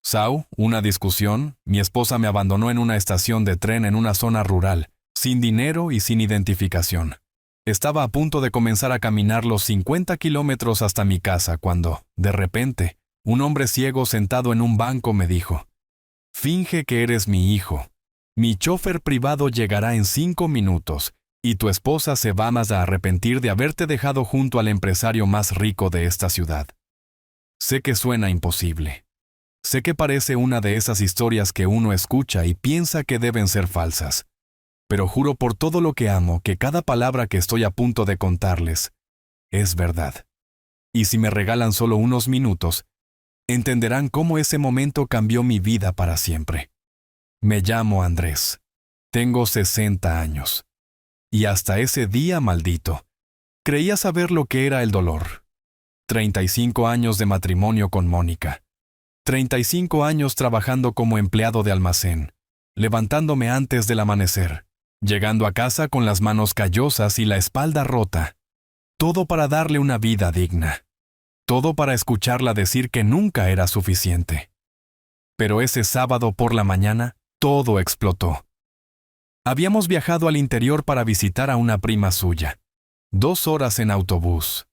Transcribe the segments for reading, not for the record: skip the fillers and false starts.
Sau, una discusión, mi esposa me abandonó en una estación de tren en una zona rural, sin dinero y sin identificación. Estaba a punto de comenzar a caminar los 50 kilómetros hasta mi casa cuando, de repente, un hombre ciego sentado en un banco me dijo: «Finge que eres mi hijo. Mi chofer privado llegará en 5 minutos y tu esposa se va más a arrepentir de haberte dejado junto al empresario más rico de esta ciudad». Sé que suena imposible. Sé que parece una de esas historias que uno escucha y piensa que deben ser falsas. Pero juro por todo lo que amo que cada palabra que estoy a punto de contarles es verdad. Y si me regalan solo unos minutos, entenderán cómo ese momento cambió mi vida para siempre. Me llamo Andrés. Tengo 60 años. Y hasta ese día maldito, creía saber lo que era el dolor. 35 años de matrimonio con Mónica. 35 años trabajando como empleado de almacén, levantándome antes del amanecer, llegando a casa con las manos callosas y la espalda rota. Todo para darle una vida digna. Todo para escucharla decir que nunca era suficiente. Pero ese sábado por la mañana, todo explotó. Habíamos viajado al interior para visitar a una prima suya. 2 horas en autobús,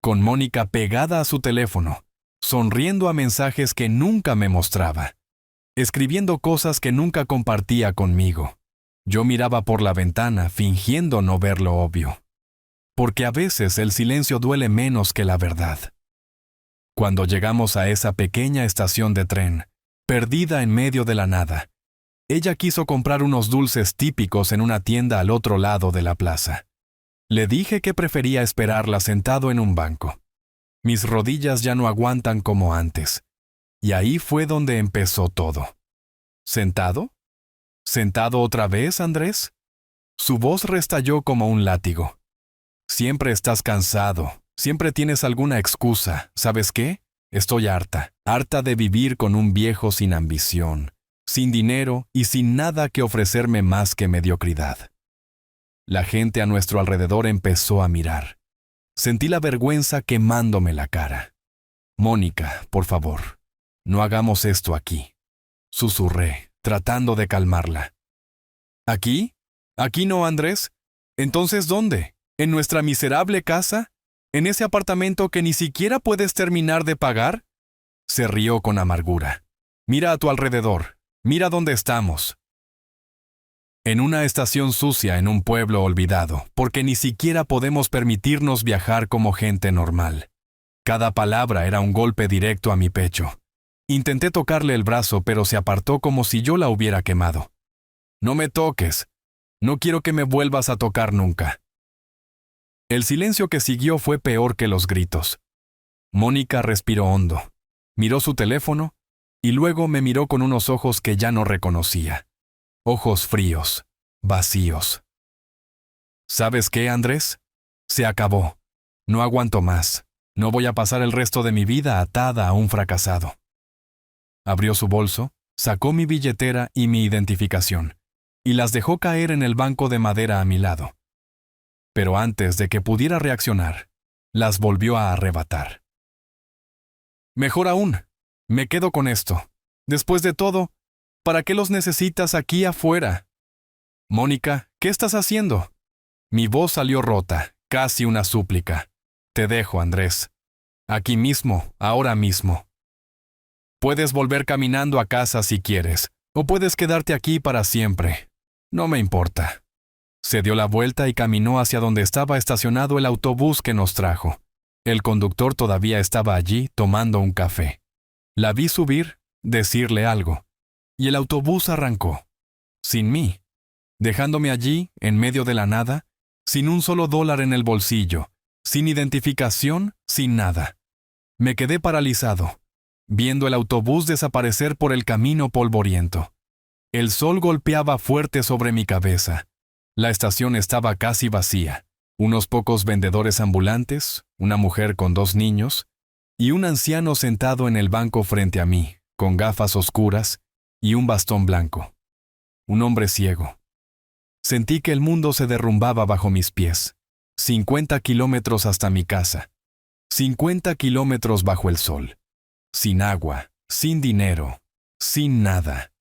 con Mónica pegada a su teléfono, sonriendo a mensajes que nunca me mostraba, escribiendo cosas que nunca compartía conmigo. Yo miraba por la ventana, fingiendo no ver lo obvio. Porque a veces el silencio duele menos que la verdad. Cuando llegamos a esa pequeña estación de tren, perdida en medio de la nada, ella quiso comprar unos dulces típicos en una tienda al otro lado de la plaza. Le dije que prefería esperarla sentado en un banco. Mis rodillas ya no aguantan como antes. Y ahí fue donde empezó todo. ¿Sentado? ¿Sentado otra vez, Andrés? Su voz restalló como un látigo. Siempre estás cansado, siempre tienes alguna excusa. ¿Sabes qué? Estoy harta de vivir con un viejo sin ambición, sin dinero y sin nada que ofrecerme más que mediocridad. La gente a nuestro alrededor empezó a mirar. Sentí la vergüenza quemándome la cara. «Mónica, por favor, no hagamos esto aquí», susurré, tratando de calmarla. «¿Aquí? ¿Aquí no, Andrés? ¿Entonces dónde? ¿En nuestra miserable casa? ¿En ese apartamento que ni siquiera puedes terminar de pagar?» Se rió con amargura. «Mira a tu alrededor. Mira dónde estamos. En una estación sucia en un pueblo olvidado, porque ni siquiera podemos permitirnos viajar como gente normal». Cada palabra era un golpe directo a mi pecho. Intenté tocarle el brazo, pero se apartó como si yo la hubiera quemado. «No me toques. No quiero que me vuelvas a tocar nunca». El silencio que siguió fue peor que los gritos. Mónica respiró hondo, miró su teléfono y luego me miró con unos ojos que ya no reconocía. Ojos fríos, vacíos. «¿Sabes qué, Andrés? Se acabó. No aguanto más. No voy a pasar el resto de mi vida atada a un fracasado». Abrió su bolso, sacó mi billetera y mi identificación, y las dejó caer en el banco de madera a mi lado. Pero antes de que pudiera reaccionar, las volvió a arrebatar. «Mejor aún, me quedo con esto. Después de todo, ¿para qué los necesitas aquí afuera?» «Mónica, ¿qué estás haciendo?» Mi voz salió rota, casi una súplica. «Te dejo, Andrés. Aquí mismo, ahora mismo. Puedes volver caminando a casa si quieres, o puedes quedarte aquí para siempre. No me importa». Se dio la vuelta y caminó hacia donde estaba estacionado el autobús que nos trajo. El conductor todavía estaba allí tomando un café. La vi subir, decirle algo, y el autobús arrancó. Sin mí, dejándome allí, en medio de la nada, sin un solo dólar en el bolsillo, sin identificación, sin nada. Me quedé paralizado, viendo el autobús desaparecer por el camino polvoriento. El sol golpeaba fuerte sobre mi cabeza. La estación estaba casi vacía. Unos pocos vendedores ambulantes, una mujer con 2 niños, y un anciano sentado en el banco frente a mí, con gafas oscuras y un bastón blanco. Un hombre ciego. Sentí que el mundo se derrumbaba bajo mis pies. 50 kilómetros hasta mi casa. 50 kilómetros bajo el sol. Sin agua, sin dinero, sin nada.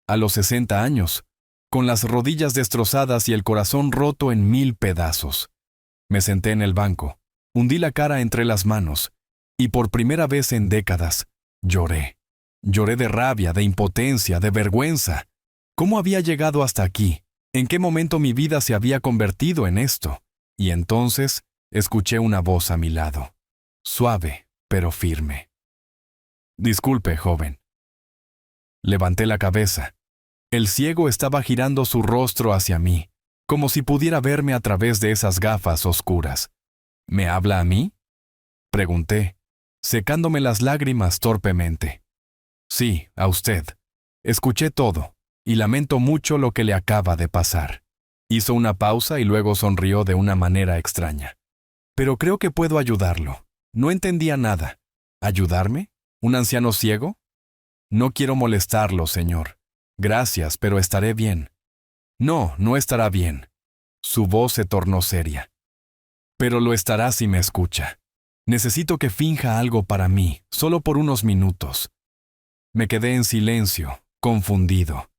A los 60 años, con las rodillas destrozadas y el corazón roto en 1000 pedazos. Me senté en el banco, hundí la cara entre las manos, y por primera vez en décadas, lloré. Lloré de rabia, de impotencia, de vergüenza. ¿Cómo había llegado hasta aquí? ¿En qué momento mi vida se había convertido en esto? Y entonces escuché una voz a mi lado, suave, pero firme. Disculpe, joven. Levanté la cabeza. El ciego estaba girando su rostro hacia mí, como si pudiera verme a través de esas gafas oscuras. ¿Me habla a mí?, pregunté, secándome las lágrimas torpemente. Sí, a usted. Escuché todo, y lamento mucho lo que le acaba de pasar. Hizo una pausa y luego sonrió de una manera extraña. Pero creo que puedo ayudarlo. No entendía nada. ¿Ayudarme? ¿Un anciano ciego? No quiero molestarlo, señor. Gracias, pero estaré bien. No, no estará bien. Su voz se tornó seria. Pero lo estará si me escucha. Necesito que finja algo para mí, solo por unos minutos. Me quedé en silencio, confundido.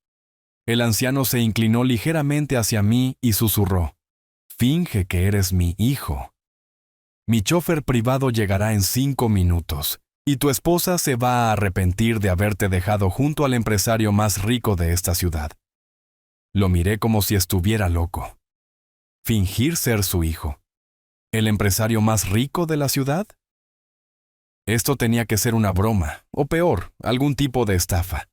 El anciano se inclinó ligeramente hacia mí y susurró: «Finge que eres mi hijo. Mi chofer privado llegará en 5 minutos, y tu esposa se va a arrepentir de haberte dejado junto al empresario más rico de esta ciudad». Lo miré como si estuviera loco. ¿Fingir ser su hijo? ¿El empresario más rico de la ciudad? Esto tenía que ser una broma, o peor, algún tipo de estafa.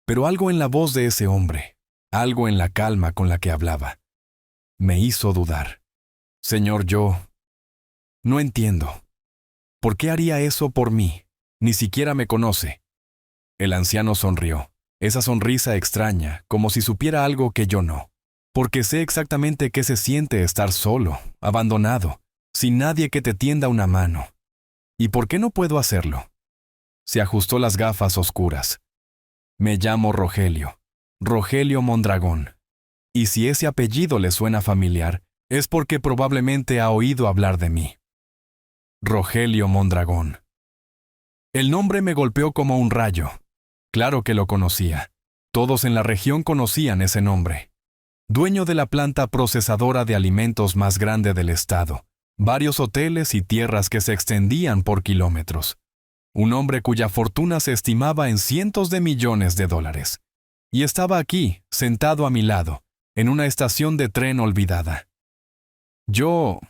Pero algo en la voz de ese hombre, algo en la calma con la que hablaba, me hizo dudar. Señor, yo no entiendo. ¿Por qué haría eso por mí? Ni siquiera me conoce. El anciano sonrió, esa sonrisa extraña, como si supiera algo que yo no. Porque sé exactamente qué se siente estar solo, abandonado, sin nadie que te tienda una mano. ¿Y por qué no puedo hacerlo? Se ajustó las gafas oscuras. Me llamo Rogelio, Rogelio Mondragón. Y si ese apellido le suena familiar, es porque probablemente ha oído hablar de mí. Rogelio Mondragón. El nombre me golpeó como un rayo. Claro que lo conocía. Todos en la región conocían ese nombre. Dueño de la planta procesadora de alimentos más grande del estado, varios hoteles y tierras que se extendían por kilómetros. Un hombre cuya fortuna se estimaba en cientos de millones de dólares. Y estaba aquí, sentado a mi lado, en una estación de tren olvidada. Yo...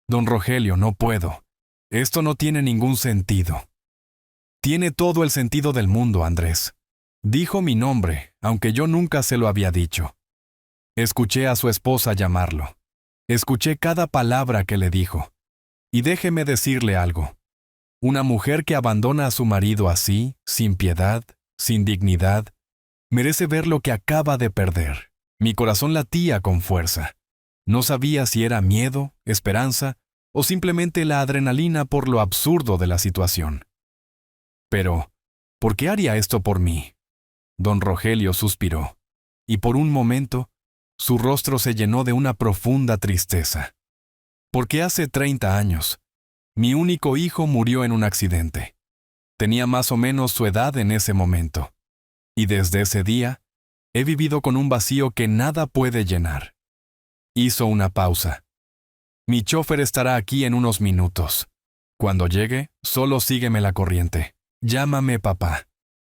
Don Rogelio, no puedo. Esto no tiene ningún sentido. Tiene todo el sentido del mundo, Andrés. Dijo mi nombre, aunque yo nunca se lo había dicho. Escuché a su esposa llamarlo. Escuché cada palabra que le dijo. Y déjeme decirle algo. Una mujer que abandona a su marido así, sin piedad, sin dignidad, merece ver lo que acaba de perder. Mi corazón latía con fuerza. No sabía si era miedo, esperanza, o simplemente la adrenalina por lo absurdo de la situación. Pero, ¿por qué haría esto por mí? Don Rogelio suspiró, y por un momento, su rostro se llenó de una profunda tristeza. Porque hace 30 años, mi único hijo murió en un accidente. Tenía más o menos su edad en ese momento. Y desde ese día, he vivido con un vacío que nada puede llenar. Hizo una pausa. Mi chofer estará aquí en unos minutos. Cuando llegue, solo sígueme la corriente. Llámame papá.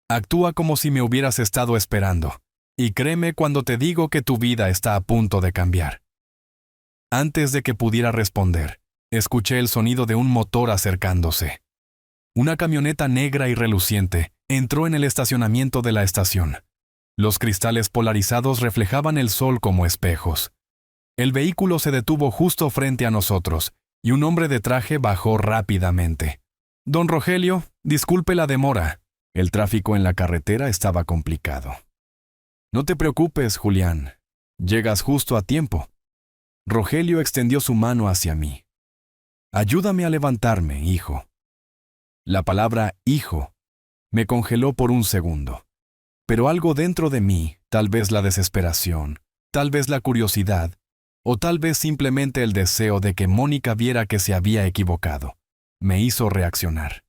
Actúa como si me hubieras estado esperando. Y créeme cuando te digo que tu vida está a punto de cambiar. Antes de que pudiera responder, escuché el sonido de un motor acercándose. Una camioneta negra y reluciente entró en el estacionamiento de la estación. Los cristales polarizados reflejaban el sol como espejos. El vehículo se detuvo justo frente a nosotros, y un hombre de traje bajó rápidamente. Don Rogelio, disculpe la demora. El tráfico en la carretera estaba complicado. No te preocupes, Julián. Llegas justo a tiempo. Rogelio extendió su mano hacia mí. Ayúdame a levantarme, hijo. La palabra hijo me congeló por un segundo. Pero algo dentro de mí, tal vez la desesperación, tal vez la curiosidad, o tal vez simplemente el deseo de que Mónica viera que se había equivocado, me hizo reaccionar.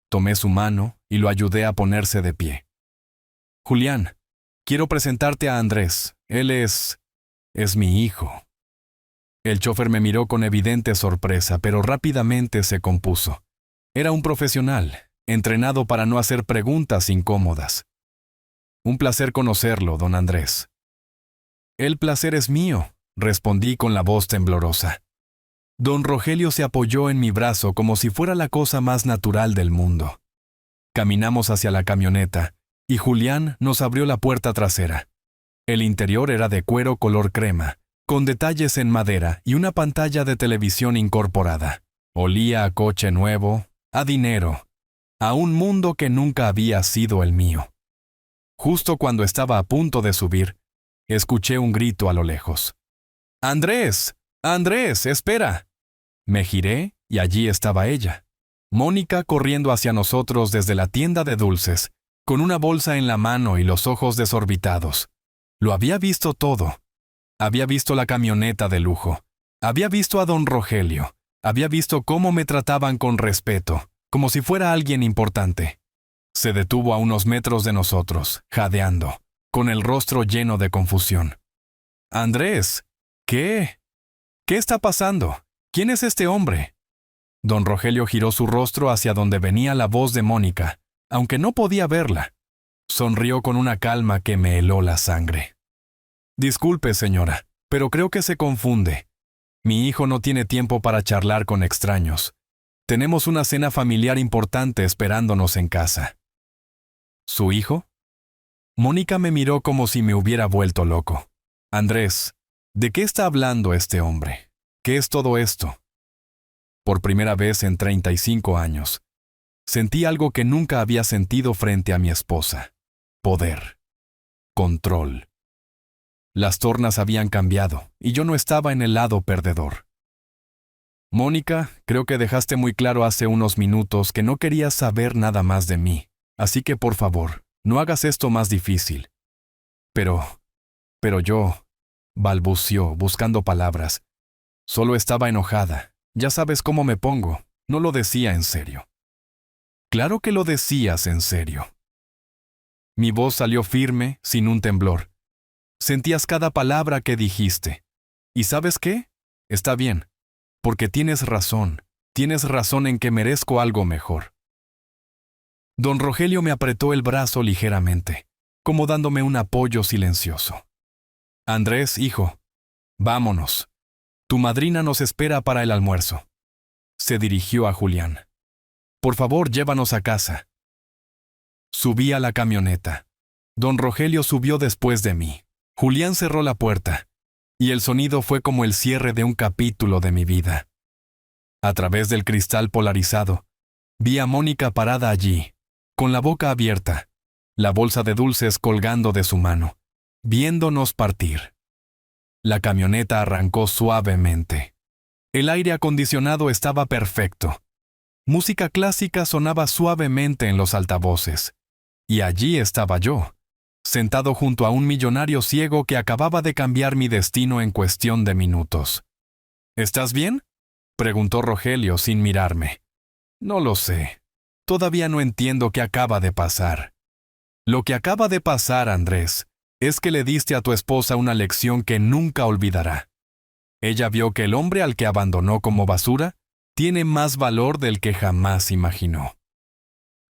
Tomé su mano y lo ayudé a ponerse de pie. Julián, quiero presentarte a Andrés. Él es mi hijo. El chofer me miró con evidente sorpresa, pero rápidamente se compuso. Era un profesional, entrenado para no hacer preguntas incómodas. Un placer conocerlo, don Andrés. El placer es mío, respondí con la voz temblorosa. Don Rogelio se apoyó en mi brazo como si fuera la cosa más natural del mundo. Caminamos hacia la camioneta, y Julián nos abrió la puerta trasera. El interior era de cuero color crema, con detalles en madera y una pantalla de televisión incorporada. Olía a coche nuevo, a dinero, a un mundo que nunca había sido el mío. Justo cuando estaba a punto de subir, escuché un grito a lo lejos. ¡Andrés! ¡Andrés! ¡Espera! Me giré y allí estaba ella. Mónica corriendo hacia nosotros desde la tienda de dulces, con una bolsa en la mano y los ojos desorbitados. Lo había visto todo. Había visto la camioneta de lujo. Había visto a don Rogelio. Había visto cómo me trataban con respeto, como si fuera alguien importante. Se detuvo a unos metros de nosotros, jadeando, con el rostro lleno de confusión. Andrés, ¿qué? ¿Qué está pasando? ¿Quién es este hombre? Don Rogelio giró su rostro hacia donde venía la voz de Mónica, aunque no podía verla. Sonrió con una calma que me heló la sangre. Disculpe, señora, pero creo que se confunde. Mi hijo no tiene tiempo para charlar con extraños. Tenemos una cena familiar importante esperándonos en casa. ¿Su hijo? Mónica me miró como si me hubiera vuelto loco. Andrés, ¿de qué está hablando este hombre? ¿Qué es todo esto? Por primera vez en 35 años, sentí algo que nunca había sentido frente a mi esposa. Poder. Control. Las tornas habían cambiado, y yo no estaba en el lado perdedor. Mónica, creo que dejaste muy claro hace unos minutos que no querías saber nada más de mí, así que por favor, no hagas esto más difícil. Pero yo, balbuceó, buscando palabras. Solo estaba enojada. Ya sabes cómo me pongo. No lo decía en serio. Claro que lo decías en serio. Mi voz salió firme, sin un temblor. Sentías cada palabra que dijiste. ¿Y sabes qué? Está bien, porque tienes razón en que merezco algo mejor. Don Rogelio me apretó el brazo ligeramente, como dándome un apoyo silencioso. Andrés, hijo, vámonos. Tu madrina nos espera para el almuerzo. Se dirigió a Julián. Por favor, llévanos a casa. Subí a la camioneta. Don Rogelio subió después de mí. Julián cerró la puerta, y el sonido fue como el cierre de un capítulo de mi vida. A través del cristal polarizado, vi a Mónica parada allí, con la boca abierta, la bolsa de dulces colgando de su mano, viéndonos partir. La camioneta arrancó suavemente. El aire acondicionado estaba perfecto. Música clásica sonaba suavemente en los altavoces. Y allí estaba yo, sentado junto a un millonario ciego que acababa de cambiar mi destino en cuestión de minutos. ¿Estás bien?, preguntó Rogelio sin mirarme. No lo sé. Todavía no entiendo qué acaba de pasar. Lo que acaba de pasar, Andrés, es que le diste a tu esposa una lección que nunca olvidará. Ella vio que el hombre al que abandonó como basura tiene más valor del que jamás imaginó.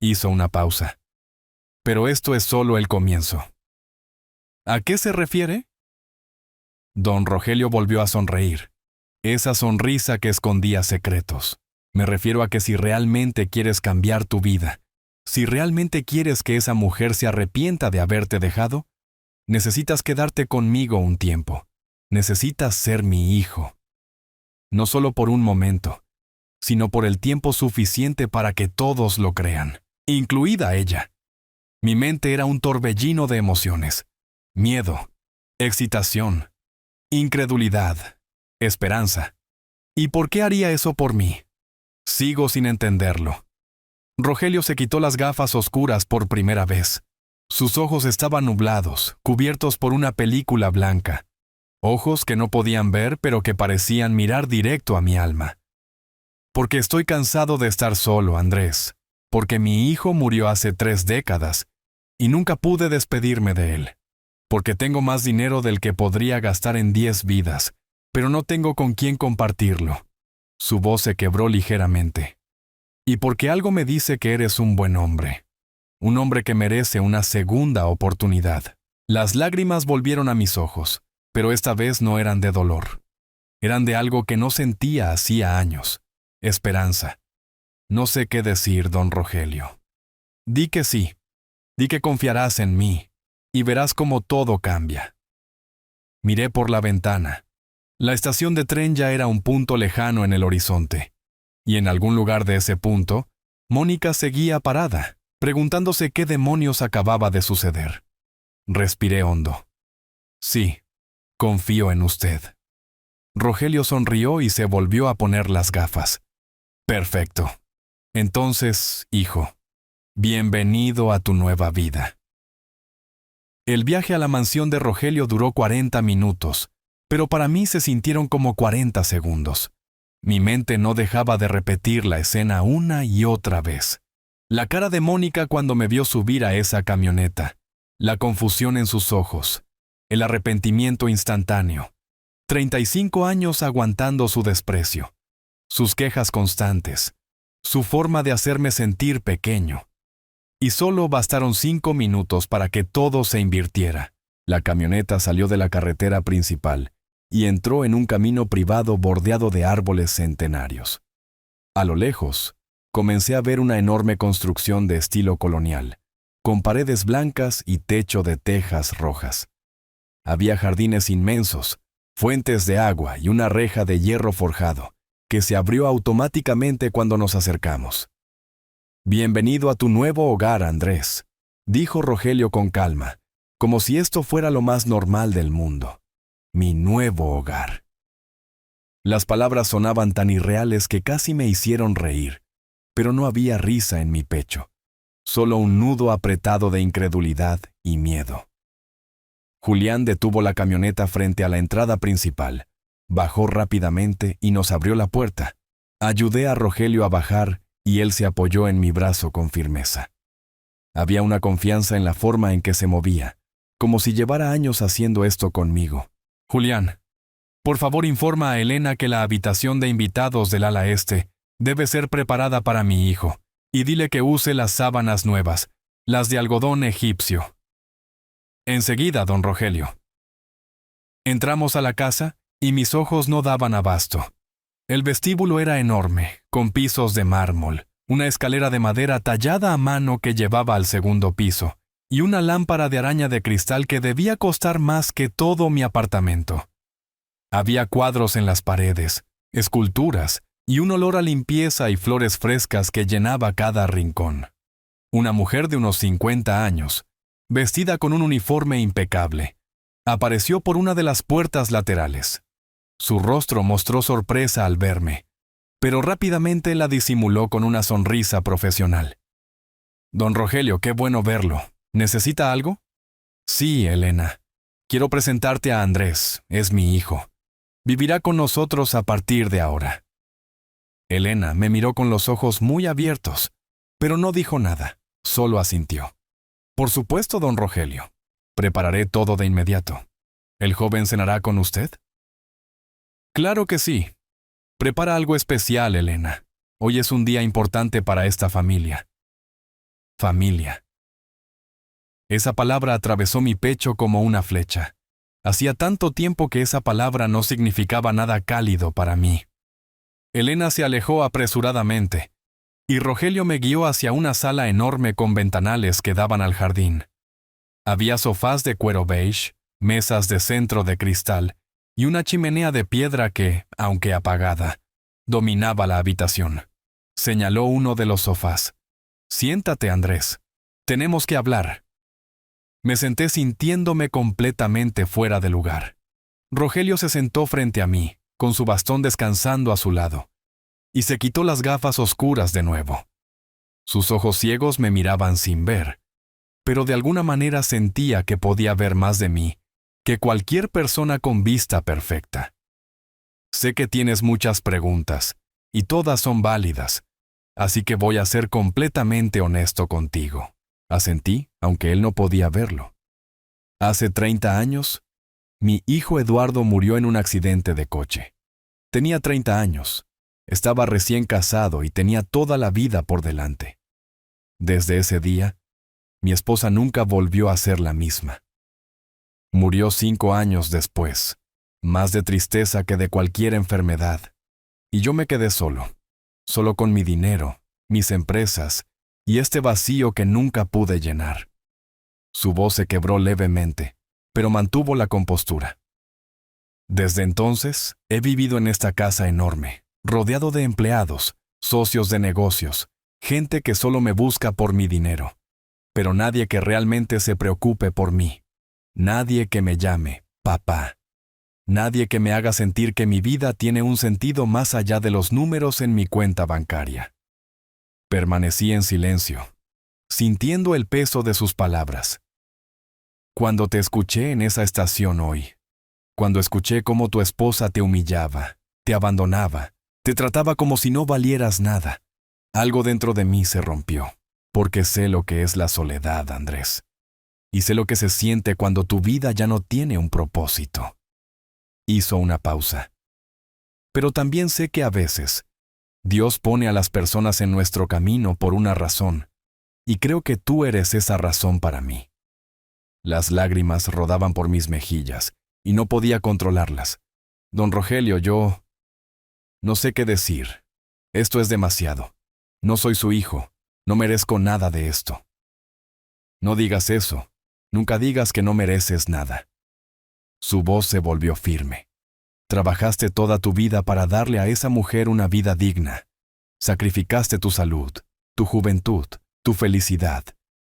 Hizo una pausa. Pero esto es solo el comienzo. ¿A qué se refiere? Don Rogelio volvió a sonreír. Esa sonrisa que escondía secretos. Me refiero a que si realmente quieres cambiar tu vida, si realmente quieres que esa mujer se arrepienta de haberte dejado, necesitas quedarte conmigo un tiempo. Necesitas ser mi hijo. No solo por un momento, sino por el tiempo suficiente para que todos lo crean, incluida ella. Mi mente era un torbellino de emociones. Miedo, excitación, incredulidad, esperanza. ¿Y por qué haría eso por mí? Sigo sin entenderlo. Rogelio se quitó las gafas oscuras por primera vez. Sus ojos estaban nublados, cubiertos por una película blanca. Ojos que no podían ver, pero que parecían mirar directo a mi alma. Porque estoy cansado de estar solo, Andrés. porque mi hijo murió hace 3 décadas y nunca pude despedirme de él, porque tengo más dinero del que podría gastar en 10 vidas, pero no tengo con quién compartirlo. Su voz se quebró ligeramente. Y porque algo me dice que eres un buen hombre, un hombre que merece una segunda oportunidad. Las lágrimas volvieron a mis ojos, pero esta vez no eran de dolor. Eran de algo que no sentía hacía años. Esperanza. No sé qué decir, don Rogelio. Di que sí. Di que confiarás en mí, y verás cómo todo cambia. Miré por la ventana. La estación de tren ya era un punto lejano en el horizonte, y en algún lugar de ese punto, Mónica seguía parada, preguntándose qué demonios acababa de suceder. Respiré hondo. Sí, confío en usted. Rogelio sonrió y se volvió a poner las gafas. Perfecto. Entonces, hijo, bienvenido a tu nueva vida. El viaje a la mansión de Rogelio duró 40 minutos, pero para mí se sintieron como 40 segundos. Mi mente no dejaba de repetir la escena una y otra vez. La cara de Mónica cuando me vio subir a esa camioneta, la confusión en sus ojos, el arrepentimiento instantáneo, 35 años aguantando su desprecio, sus quejas constantes, su forma de hacerme sentir pequeño. Y solo bastaron 5 minutos para que todo se invirtiera. La camioneta salió de la carretera principal y entró en un camino privado bordeado de árboles centenarios. A lo lejos, comencé a ver una enorme construcción de estilo colonial, con paredes blancas y techo de tejas rojas. Había jardines inmensos, fuentes de agua y una reja de hierro forjado, que se abrió automáticamente cuando nos acercamos. «Bienvenido a tu nuevo hogar, Andrés», dijo Rogelio con calma, como si esto fuera lo más normal del mundo. Mi nuevo hogar. Las palabras sonaban tan irreales que casi me hicieron reír, pero no había risa en mi pecho, solo un nudo apretado de incredulidad y miedo. Julián detuvo la camioneta frente a la entrada principal, bajó rápidamente y nos abrió la puerta. Ayudé a Rogelio a bajar y él se apoyó en mi brazo con firmeza. Había una confianza en la forma en que se movía, como si llevara años haciendo esto conmigo. Julián, por favor informa a Elena que la habitación de invitados del ala este debe ser preparada para mi hijo, y dile que use las sábanas nuevas, las de algodón egipcio. Enseguida, don Rogelio. Entramos a la casa y mis ojos no daban abasto. El vestíbulo era enorme, con pisos de mármol, una escalera de madera tallada a mano que llevaba al segundo piso, y una lámpara de araña de cristal que debía costar más que todo mi apartamento. Había cuadros en las paredes, esculturas, y un olor a limpieza y flores frescas que llenaba cada rincón. Una mujer de unos 50 años, vestida con un uniforme impecable, apareció por una de las puertas laterales. Su rostro mostró sorpresa al verme, pero rápidamente la disimuló con una sonrisa profesional. «Don Rogelio, qué bueno verlo. ¿Necesita algo?» «Sí, Elena. Quiero presentarte a Andrés, es mi hijo. Vivirá con nosotros a partir de ahora». Elena me miró con los ojos muy abiertos, pero no dijo nada, solo asintió. «Por supuesto, don Rogelio. Prepararé todo de inmediato. ¿El joven cenará con usted?» «Claro que sí. Prepara algo especial, Elena. Hoy es un día importante para esta familia». Familia. Esa palabra atravesó mi pecho como una flecha. Hacía tanto tiempo que esa palabra no significaba nada cálido para mí. Elena se alejó apresuradamente, y Rogelio me guió hacia una sala enorme con ventanales que daban al jardín. Había sofás de cuero beige, mesas de centro de cristal y una chimenea de piedra que, aunque apagada, dominaba la habitación. Señaló uno de los sofás. «Siéntate, Andrés. Tenemos que hablar». Me senté sintiéndome completamente fuera de lugar. Rogelio se sentó frente a mí, con su bastón descansando a su lado, y se quitó las gafas oscuras de nuevo. Sus ojos ciegos me miraban sin ver, pero de alguna manera sentía que podía ver más de mí que cualquier persona con vista perfecta. «Sé que tienes muchas preguntas, y todas son válidas, así que voy a ser completamente honesto contigo. Asentí, aunque él no podía verlo. Hace 30 años, mi hijo Eduardo murió en un accidente de coche. Tenía 30 años, estaba recién casado y tenía toda la vida por delante. Desde ese día, mi esposa nunca volvió a ser la misma. Murió 5 años después, más de tristeza que de cualquier enfermedad. Y yo me quedé solo con mi dinero, mis empresas y este vacío que nunca pude llenar. Su voz se quebró levemente, pero mantuvo la compostura. Desde entonces, he vivido en esta casa enorme, rodeado de empleados, socios de negocios, gente que solo me busca por mi dinero, pero nadie que realmente se preocupe por mí. Nadie que me llame papá. Nadie que me haga sentir que mi vida tiene un sentido más allá de los números en mi cuenta bancaria. Permanecí en silencio, sintiendo el peso de sus palabras. Cuando te escuché en esa estación hoy, cuando escuché cómo tu esposa te humillaba, te abandonaba, te trataba como si no valieras nada, algo dentro de mí se rompió, porque sé lo que es la soledad, Andrés. Y sé lo que se siente cuando tu vida ya no tiene un propósito. Hizo una pausa. Pero también sé que a veces, Dios pone a las personas en nuestro camino por una razón, y creo que tú eres esa razón para mí. Las lágrimas rodaban por mis mejillas, y no podía controlarlas. Don Rogelio, yo no sé qué decir. Esto es demasiado. No soy su hijo, no merezco nada de esto. No digas eso. Nunca digas que no mereces nada. Su voz se volvió firme. Trabajaste toda tu vida para darle a esa mujer una vida digna. Sacrificaste tu salud, tu juventud, tu felicidad,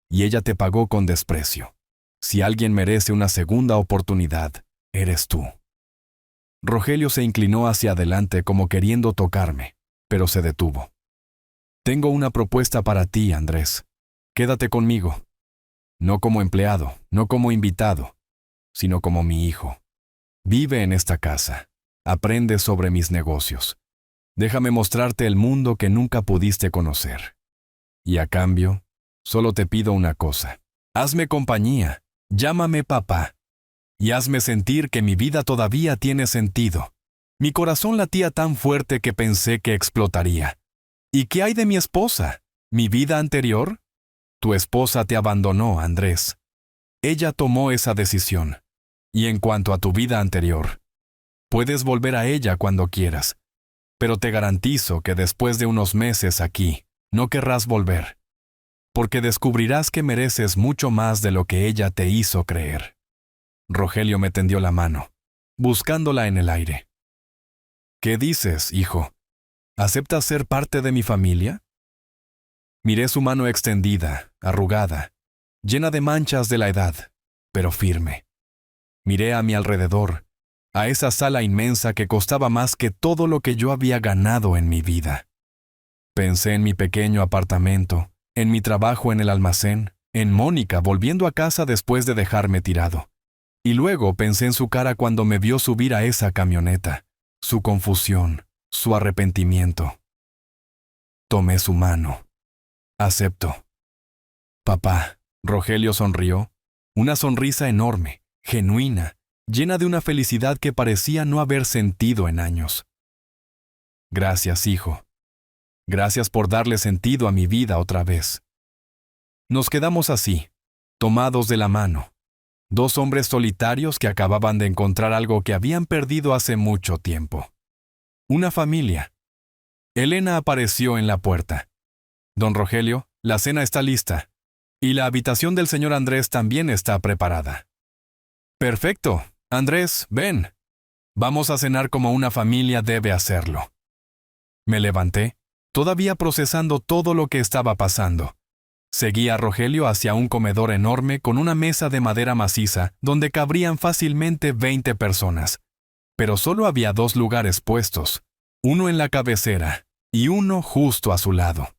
y ella te pagó con desprecio. Si alguien merece una segunda oportunidad, eres tú. Rogelio se inclinó hacia adelante como queriendo tocarme, pero se detuvo. Tengo una propuesta para ti, Andrés. Quédate conmigo. No como empleado, no como invitado, sino como mi hijo. Vive en esta casa. Aprende sobre mis negocios. Déjame mostrarte el mundo que nunca pudiste conocer. Y a cambio, solo te pido una cosa. Hazme compañía, llámame papá, y hazme sentir que mi vida todavía tiene sentido. Mi corazón latía tan fuerte que pensé que explotaría. ¿Y qué hay de mi esposa? ¿Mi vida anterior? Tu esposa te abandonó, Andrés. Ella tomó esa decisión. Y en cuanto a tu vida anterior, puedes volver a ella cuando quieras, pero te garantizo que después de unos meses aquí, no querrás volver, porque descubrirás que mereces mucho más de lo que ella te hizo creer. Rogelio me tendió la mano, buscándola en el aire. ¿Qué dices, hijo? ¿Aceptas ser parte de mi familia? Miré su mano extendida, arrugada, llena de manchas de la edad, pero firme. Miré a mi alrededor, a esa sala inmensa que costaba más que todo lo que yo había ganado en mi vida. Pensé en mi pequeño apartamento, en mi trabajo en el almacén, en Mónica volviendo a casa después de dejarme tirado. Y luego pensé en su cara cuando me vio subir a esa camioneta, su confusión, su arrepentimiento. Tomé su mano. Acepto. Papá, Rogelio sonrió, una sonrisa enorme, genuina, llena de una felicidad que parecía no haber sentido en años. Gracias, hijo. Gracias por darle sentido a mi vida otra vez. Nos quedamos así, tomados de la mano, dos hombres solitarios que acababan de encontrar algo que habían perdido hace mucho tiempo. Una familia. Elena apareció en la puerta. Don Rogelio, la cena está lista, y la habitación del señor Andrés también está preparada. Perfecto. Andrés, ven. Vamos a cenar como una familia debe hacerlo. Me levanté, todavía procesando todo lo que estaba pasando. Seguí a Rogelio hacia un comedor enorme con una mesa de madera maciza donde cabrían fácilmente 20 personas. Pero solo había 2 lugares puestos, uno en la cabecera y uno justo a su lado.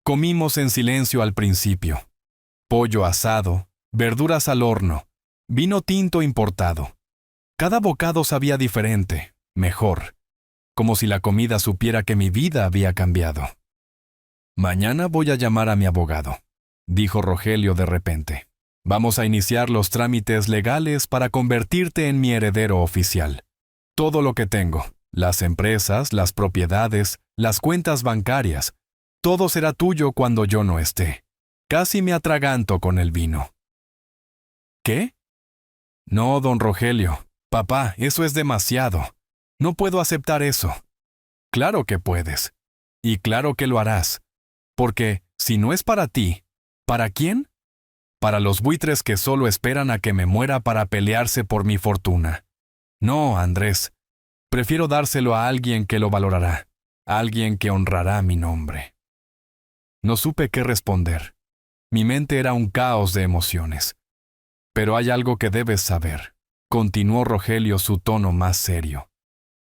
Comimos en silencio al principio. Pollo asado, verduras al horno, vino tinto importado. Cada bocado sabía diferente, mejor, como si la comida supiera que mi vida había cambiado. Mañana voy a llamar a mi abogado, dijo Rogelio de repente. Vamos a iniciar los trámites legales para convertirte en mi heredero oficial. Todo lo que tengo, las empresas, las propiedades, las cuentas bancarias, todo será tuyo cuando yo no esté. Casi me atraganto con el vino. ¿Qué? No, don Rogelio. Papá, eso es demasiado. No puedo aceptar eso. Claro que puedes. Y claro que lo harás. Porque, si no es para ti, ¿para quién? Para los buitres que solo esperan a que me muera para pelearse por mi fortuna. No, Andrés. Prefiero dárselo a alguien que lo valorará, a alguien que honrará mi nombre. No supe qué responder. Mi mente era un caos de emociones. Pero hay algo que debes saber, continuó Rogelio su tono más serio.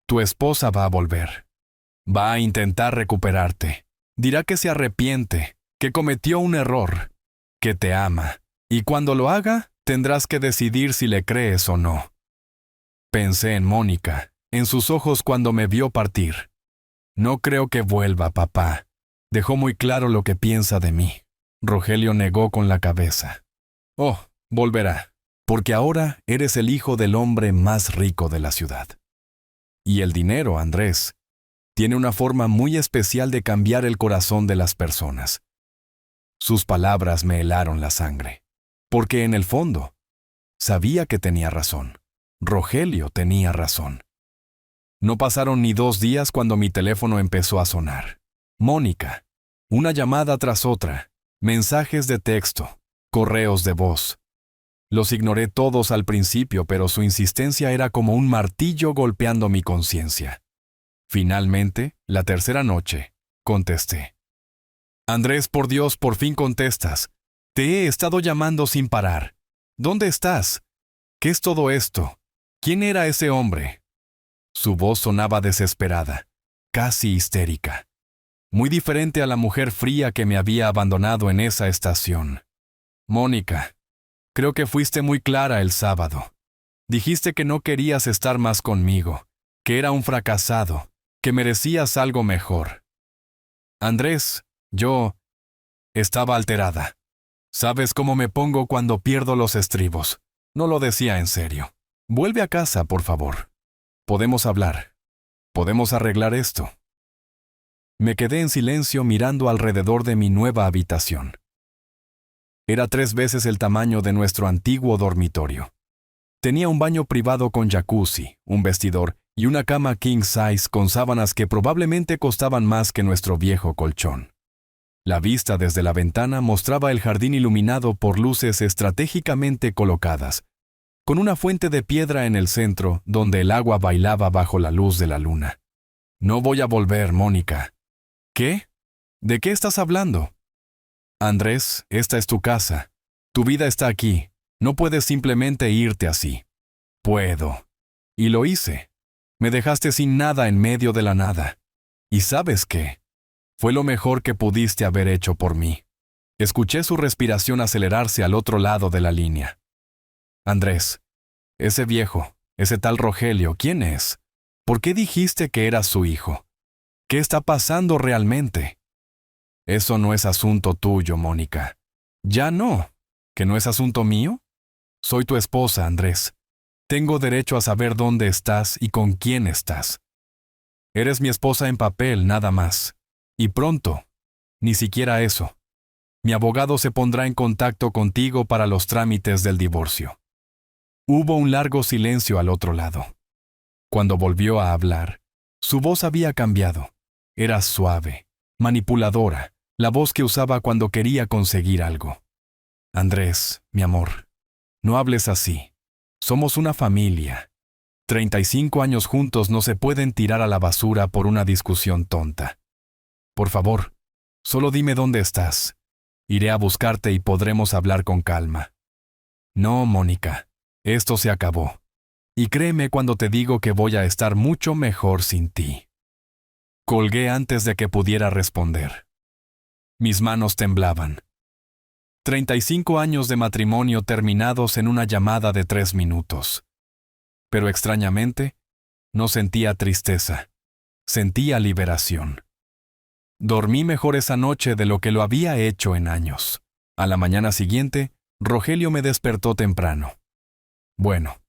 Tu esposa va a volver. Va a intentar recuperarte. Dirá que se arrepiente, que cometió un error, que te ama, y cuando lo haga, tendrás que decidir si le crees o no. Pensé en Mónica, en sus ojos cuando me vio partir. No creo que vuelva, papá. Dejó muy claro lo que piensa de mí. Rogelio negó con la cabeza. Oh, volverá, porque ahora eres el hijo del hombre más rico de la ciudad. Y el dinero, Andrés, tiene una forma muy especial de cambiar el corazón de las personas. Sus palabras me helaron la sangre, porque en el fondo, sabía que tenía razón. Rogelio tenía razón. No pasaron ni 2 días cuando mi teléfono empezó a sonar. Mónica, una llamada tras otra, mensajes de texto, correos de voz. Los ignoré todos al principio, pero su insistencia era como un martillo golpeando mi conciencia. Finalmente, la tercera noche, contesté. Andrés, por Dios, por fin contestas. Te he estado llamando sin parar. ¿Dónde estás? ¿Qué es todo esto? ¿Quién era ese hombre? Su voz sonaba desesperada, casi histérica. Muy diferente a la mujer fría que me había abandonado en esa estación. Mónica, creo que fuiste muy clara el sábado. Dijiste que no querías estar más conmigo, que era un fracasado, que merecías algo mejor. Andrés, yo estaba alterada. ¿Sabes cómo me pongo cuando pierdo los estribos? No lo decía en serio. Vuelve a casa, por favor. Podemos hablar. Podemos arreglar esto. Me quedé en silencio mirando alrededor de mi nueva habitación. Era 3 veces el tamaño de nuestro antiguo dormitorio. Tenía un baño privado con jacuzzi, un vestidor y una cama king size con sábanas que probablemente costaban más que nuestro viejo colchón. La vista desde la ventana mostraba el jardín iluminado por luces estratégicamente colocadas, con una fuente de piedra en el centro donde el agua bailaba bajo la luz de la luna. No voy a volver, Mónica. ¿Qué? ¿De qué estás hablando? Andrés, esta es tu casa. Tu vida está aquí. No puedes simplemente irte así. Puedo. Y lo hice. Me dejaste sin nada en medio de la nada. ¿Y sabes qué? Fue lo mejor que pudiste haber hecho por mí. Escuché su respiración acelerarse al otro lado de la línea. Andrés, ese viejo, ese tal Rogelio, ¿quién es? ¿Por qué dijiste que eras su hijo? ¿Qué está pasando realmente? Eso no es asunto tuyo, Mónica. Ya no. ¿Que no es asunto mío? Soy tu esposa, Andrés. Tengo derecho a saber dónde estás y con quién estás. Eres mi esposa en papel, nada más. Y pronto. Ni siquiera eso. Mi abogado se pondrá en contacto contigo para los trámites del divorcio. Hubo un largo silencio al otro lado. Cuando volvió a hablar, su voz había cambiado. Era suave, manipuladora, la voz que usaba cuando quería conseguir algo. Andrés, mi amor, no hables así. Somos una familia. 35 años juntos no se pueden tirar a la basura por una discusión tonta. Por favor, solo dime dónde estás. Iré a buscarte y podremos hablar con calma. No, Mónica, esto se acabó. Y créeme cuando te digo que voy a estar mucho mejor sin ti. Colgué antes de que pudiera responder. Mis manos temblaban. 35 años de matrimonio terminados en una llamada de 3 minutos. Pero extrañamente, no sentía tristeza. Sentía liberación. Dormí mejor esa noche de lo que lo había hecho en años. A la mañana siguiente, Rogelio me despertó temprano. Bueno,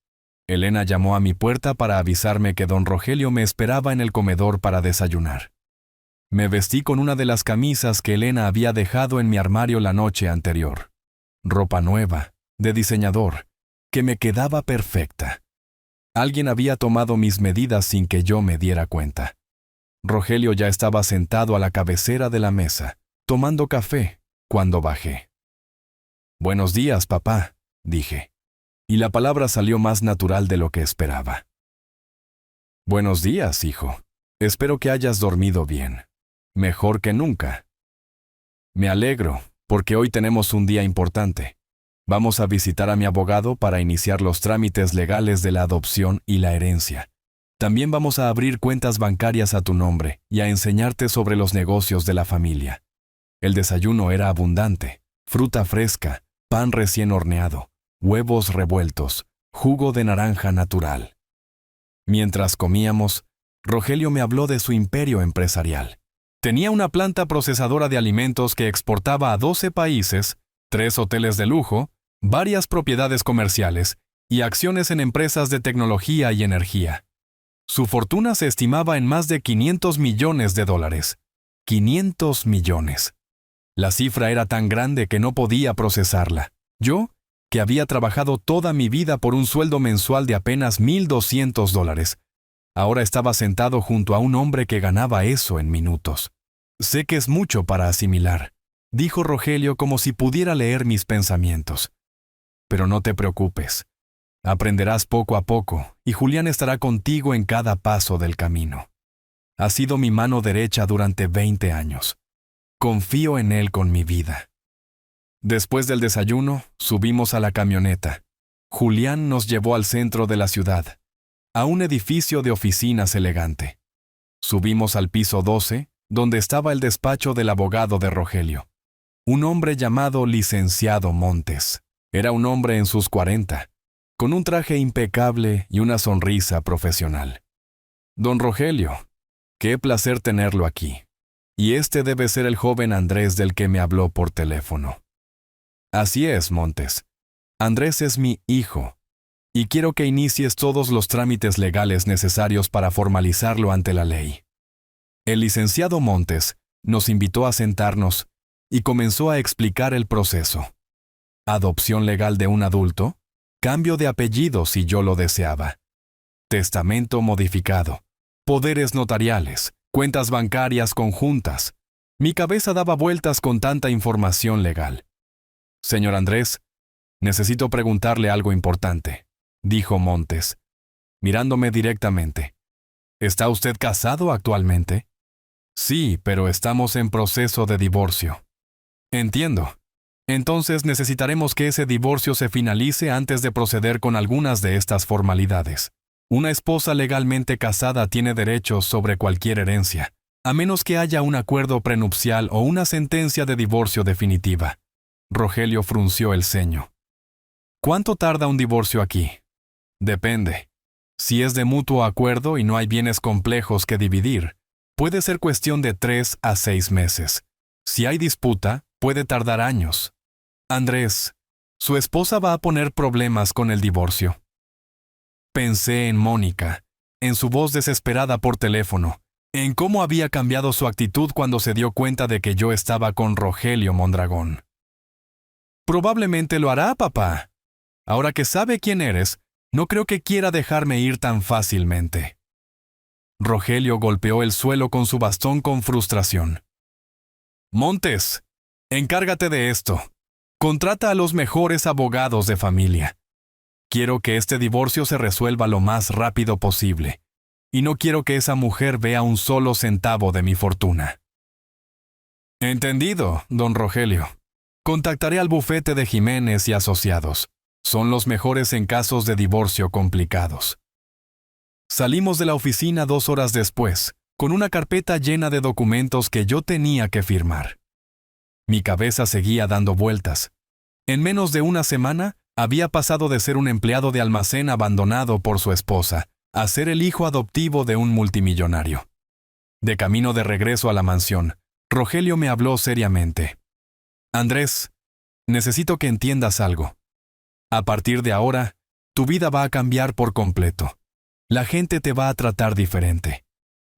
Elena llamó a mi puerta para avisarme que don Rogelio me esperaba en el comedor para desayunar. Me vestí con una de las camisas que Elena había dejado en mi armario la noche anterior. Ropa nueva, de diseñador, que me quedaba perfecta. Alguien había tomado mis medidas sin que yo me diera cuenta. Rogelio ya estaba sentado a la cabecera de la mesa, tomando café, cuando bajé. «Buenos días, papá», dije, y la palabra salió más natural de lo que esperaba. «Buenos días, hijo. Espero que hayas dormido bien. Mejor que nunca». «Me alegro, porque hoy tenemos un día importante. Vamos a visitar a mi abogado para iniciar los trámites legales de la adopción y la herencia. También vamos a abrir cuentas bancarias a tu nombre y a enseñarte sobre los negocios de la familia». El desayuno era abundante: fruta fresca, pan recién horneado, huevos revueltos, jugo de naranja natural. Mientras comíamos, Rogelio me habló de su imperio empresarial. Tenía una planta procesadora de alimentos que exportaba a 12 países, 3 hoteles de lujo, varias propiedades comerciales y acciones en empresas de tecnología y energía. Su fortuna se estimaba en más de $500 millones. $500 millones. La cifra era tan grande que no podía procesarla. Yo, que había trabajado toda mi vida por un sueldo mensual de apenas $1,200, ahora estaba sentado junto a un hombre que ganaba eso en minutos. «Sé que es mucho para asimilar», dijo Rogelio como si pudiera leer mis pensamientos. «Pero no te preocupes. Aprenderás poco a poco y Julián estará contigo en cada paso del camino. Ha sido mi mano derecha durante 20 años. Confío en él con mi vida». Después del desayuno, subimos a la camioneta. Julián nos llevó al centro de la ciudad, a un edificio de oficinas elegante. Subimos al piso 12, donde estaba el despacho del abogado de Rogelio. Un hombre llamado Licenciado Montes. Era un hombre en sus 40, con un traje impecable y una sonrisa profesional. «Don Rogelio, qué placer tenerlo aquí. Y este debe ser el joven Andrés del que me habló por teléfono». «Así es, Montes. Andrés es mi hijo, y quiero que inicies todos los trámites legales necesarios para formalizarlo ante la ley». El licenciado Montes nos invitó a sentarnos y comenzó a explicar el proceso. Adopción legal de un adulto, cambio de apellido si yo lo deseaba, testamento modificado, poderes notariales, cuentas bancarias conjuntas. Mi cabeza daba vueltas con tanta información legal. «Señor Andrés, necesito preguntarle algo importante», dijo Montes, mirándome directamente. «¿Está usted casado actualmente?» «Sí, pero estamos en proceso de divorcio». «Entiendo. Entonces necesitaremos que ese divorcio se finalice antes de proceder con algunas de estas formalidades. Una esposa legalmente casada tiene derechos sobre cualquier herencia, a menos que haya un acuerdo prenupcial o una sentencia de divorcio definitiva». Rogelio frunció el ceño. «¿Cuánto tarda un divorcio aquí?» «Depende. Si es de mutuo acuerdo y no hay bienes complejos que dividir, puede ser cuestión de 3 a 6 meses. Si hay disputa, puede tardar años». «Andrés, su esposa va a poner problemas con el divorcio». Pensé en Mónica, en su voz desesperada por teléfono, en cómo había cambiado su actitud cuando se dio cuenta de que yo estaba con Rogelio Mondragón. «Probablemente lo hará, papá. Ahora que sabe quién eres, no creo que quiera dejarme ir tan fácilmente». Rogelio golpeó el suelo con su bastón con frustración. «Montes, encárgate de esto. Contrata a los mejores abogados de familia. Quiero que este divorcio se resuelva lo más rápido posible, y no quiero que esa mujer vea un solo centavo de mi fortuna». «Entendido, don Rogelio. Contactaré al bufete de Jiménez y Asociados. Son los mejores en casos de divorcio complicados». Salimos de la oficina 2 horas después, con una carpeta llena de documentos que yo tenía que firmar. Mi cabeza seguía dando vueltas. En menos de una semana, había pasado de ser un empleado de almacén abandonado por su esposa a ser el hijo adoptivo de un multimillonario. De camino de regreso a la mansión, Rogelio me habló seriamente. Andrés, necesito que entiendas algo. A partir de ahora, tu vida va a cambiar por completo. La gente te va a tratar diferente.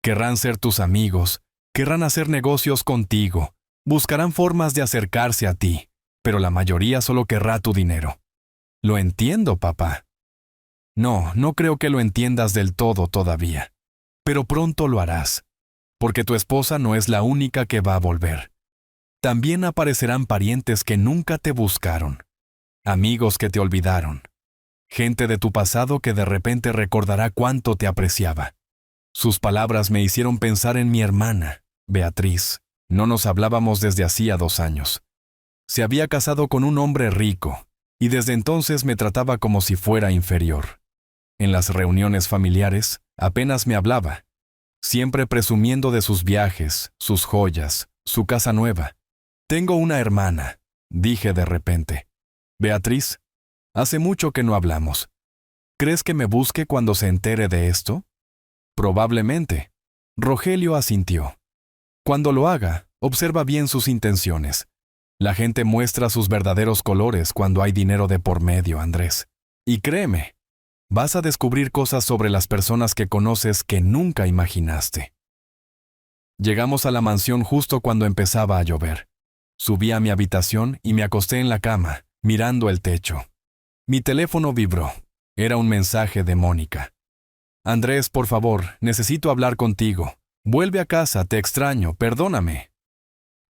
Querrán ser tus amigos, querrán hacer negocios contigo, buscarán formas de acercarse a ti, pero la mayoría solo querrá tu dinero. Lo entiendo, papá. No creo que lo entiendas del todo todavía. Pero pronto lo harás, porque tu esposa no es la única que va a volver. También aparecerán parientes que nunca te buscaron, amigos que te olvidaron, gente de tu pasado que de repente recordará cuánto te apreciaba. Sus palabras me hicieron pensar en mi hermana, Beatriz. No nos hablábamos desde hacía 2 años. Se había casado con un hombre rico, y desde entonces me trataba como si fuera inferior. En las reuniones familiares, apenas me hablaba, siempre presumiendo de sus viajes, sus joyas, su casa nueva. Tengo una hermana, dije de repente. Beatriz, hace mucho que no hablamos. ¿Crees que me busque cuando se entere de esto? Probablemente. Rogelio asintió. Cuando lo haga, observa bien sus intenciones. La gente muestra sus verdaderos colores cuando hay dinero de por medio, Andrés. Y créeme, vas a descubrir cosas sobre las personas que conoces que nunca imaginaste. Llegamos a la mansión justo cuando empezaba a llover. Subí a mi habitación y me acosté en la cama, mirando el techo. Mi teléfono vibró. Era un mensaje de Mónica. Andrés, por favor, necesito hablar contigo. Vuelve a casa, te extraño, perdóname.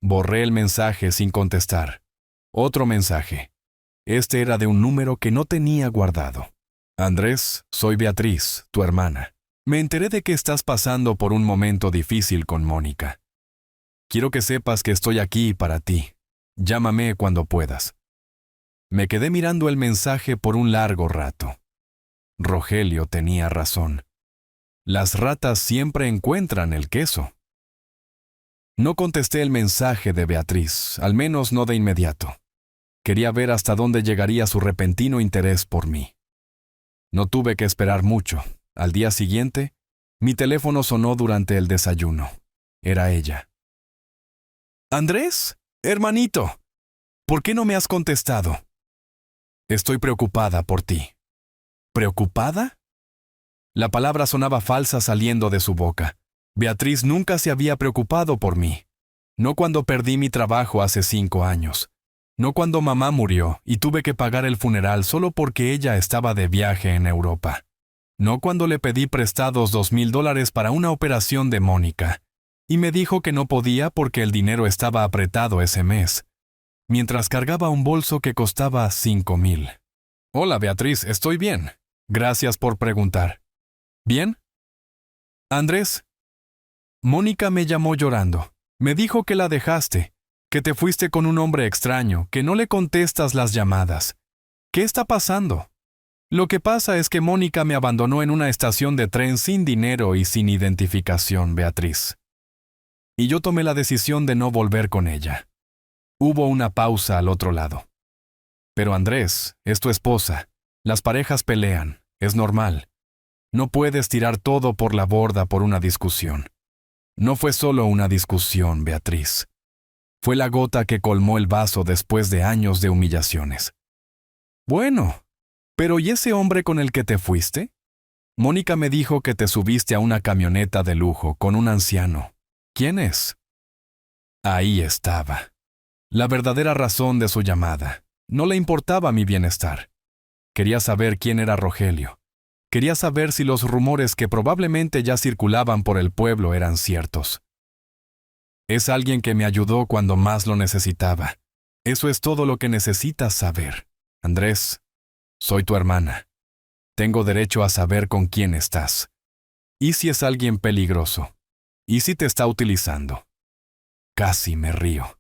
Borré el mensaje sin contestar. Otro mensaje. Este era de un número que no tenía guardado. Andrés, soy Beatriz, tu hermana. Me enteré de que estás pasando por un momento difícil con Mónica. Quiero que sepas que estoy aquí para ti. Llámame cuando puedas. Me quedé mirando el mensaje por un largo rato. Rogelio tenía razón. Las ratas siempre encuentran el queso. No contesté el mensaje de Beatriz, al menos no de inmediato. Quería ver hasta dónde llegaría su repentino interés por mí. No tuve que esperar mucho. Al día siguiente, mi teléfono sonó durante el desayuno. Era ella. Andrés, hermanito, ¿por qué no me has contestado? Estoy preocupada por ti. ¿Preocupada? La palabra sonaba falsa saliendo de su boca. Beatriz nunca se había preocupado por mí. No cuando perdí mi trabajo hace 5 años. No cuando mamá murió y tuve que pagar el funeral solo porque ella estaba de viaje en Europa. No cuando le pedí prestados $2,000 para una operación de Mónica. Y me dijo que no podía porque el dinero estaba apretado ese mes, mientras cargaba un bolso que costaba $5,000. Hola, Beatriz, estoy bien. Gracias por preguntar. ¿Bien? Andrés. Mónica me llamó llorando. Me dijo que la dejaste, que te fuiste con un hombre extraño, que no le contestas las llamadas. ¿Qué está pasando? Lo que pasa es que Mónica me abandonó en una estación de tren sin dinero y sin identificación, Beatriz. Y yo tomé la decisión de no volver con ella. Hubo una pausa al otro lado. Pero Andrés, es tu esposa. Las parejas pelean, es normal. No puedes tirar todo por la borda por una discusión. No fue solo una discusión, Beatriz. Fue la gota que colmó el vaso después de años de humillaciones. Bueno, pero ¿y ese hombre con el que te fuiste? Mónica me dijo que te subiste a una camioneta de lujo con un anciano. ¿Quién es? Ahí estaba. La verdadera razón de su llamada. No le importaba mi bienestar. Quería saber quién era Rogelio. Quería saber si los rumores que probablemente ya circulaban por el pueblo eran ciertos. Es alguien que me ayudó cuando más lo necesitaba. Eso es todo lo que necesitas saber. Andrés, soy tu hermana. Tengo derecho a saber con quién estás. ¿Y si es alguien peligroso? ¿Y si te está utilizando? Casi me río.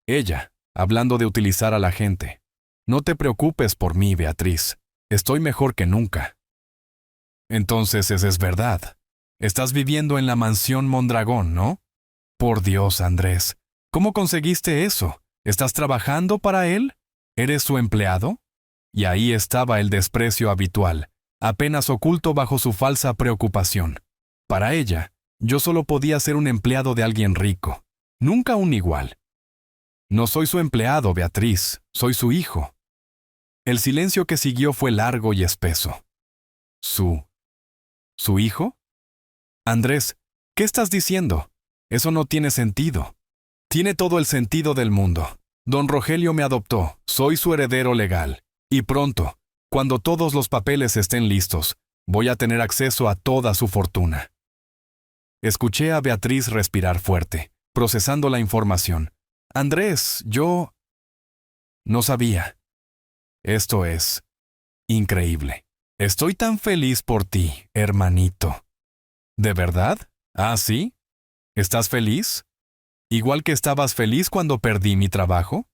Ella, hablando de utilizar a la gente. No te preocupes por mí, Beatriz. Estoy mejor que nunca. Entonces es verdad. Estás viviendo en la mansión Mondragón, ¿no? Por Dios, Andrés. ¿Cómo conseguiste eso? ¿Estás trabajando para él? ¿Eres su empleado? Y ahí estaba el desprecio habitual, apenas oculto bajo su falsa preocupación. Para ella, yo solo podía ser un empleado de alguien rico. Nunca un igual. No soy su empleado, Beatriz, soy su hijo. El silencio que siguió fue largo y espeso. ¿Su hijo? Andrés, ¿qué estás diciendo? Eso no tiene sentido. Tiene todo el sentido del mundo. Don Rogelio me adoptó, soy su heredero legal. Y pronto, cuando todos los papeles estén listos, voy a tener acceso a toda su fortuna. Escuché a Beatriz respirar fuerte, procesando la información. Andrés, yo... No sabía. Esto es increíble. Estoy tan feliz por ti, hermanito. ¿De verdad? ¿Ah, sí? ¿Estás feliz? ¿Igual que estabas feliz cuando perdí mi trabajo?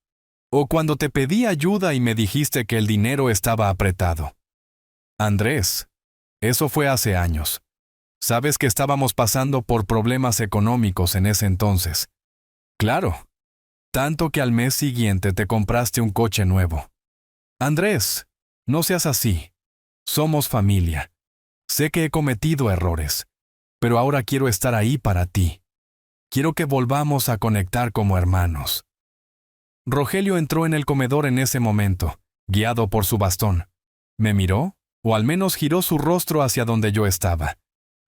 ¿O cuando te pedí ayuda y me dijiste que el dinero estaba apretado? Andrés, eso fue hace años. Sabes que estábamos pasando por problemas económicos en ese entonces. Claro, tanto que al mes siguiente te compraste un coche nuevo. Andrés, no seas así. Somos familia. Sé que he cometido errores, pero ahora quiero estar ahí para ti. Quiero que volvamos a conectar como hermanos. Rogelio entró en el comedor en ese momento, guiado por su bastón. Me miró, o al menos giró su rostro hacia donde yo estaba,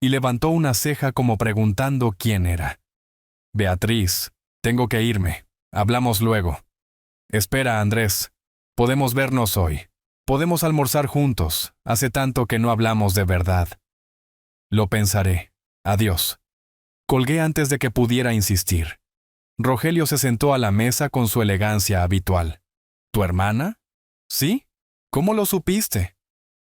y levantó una ceja como preguntando quién era. Beatriz, tengo que irme. Hablamos luego. Espera, Andrés. Podemos vernos hoy. Podemos almorzar juntos. Hace tanto que no hablamos de verdad. Lo pensaré. Adiós. Colgué antes de que pudiera insistir. Rogelio se sentó a la mesa con su elegancia habitual. ¿Tu hermana? ¿Sí? ¿Cómo lo supiste?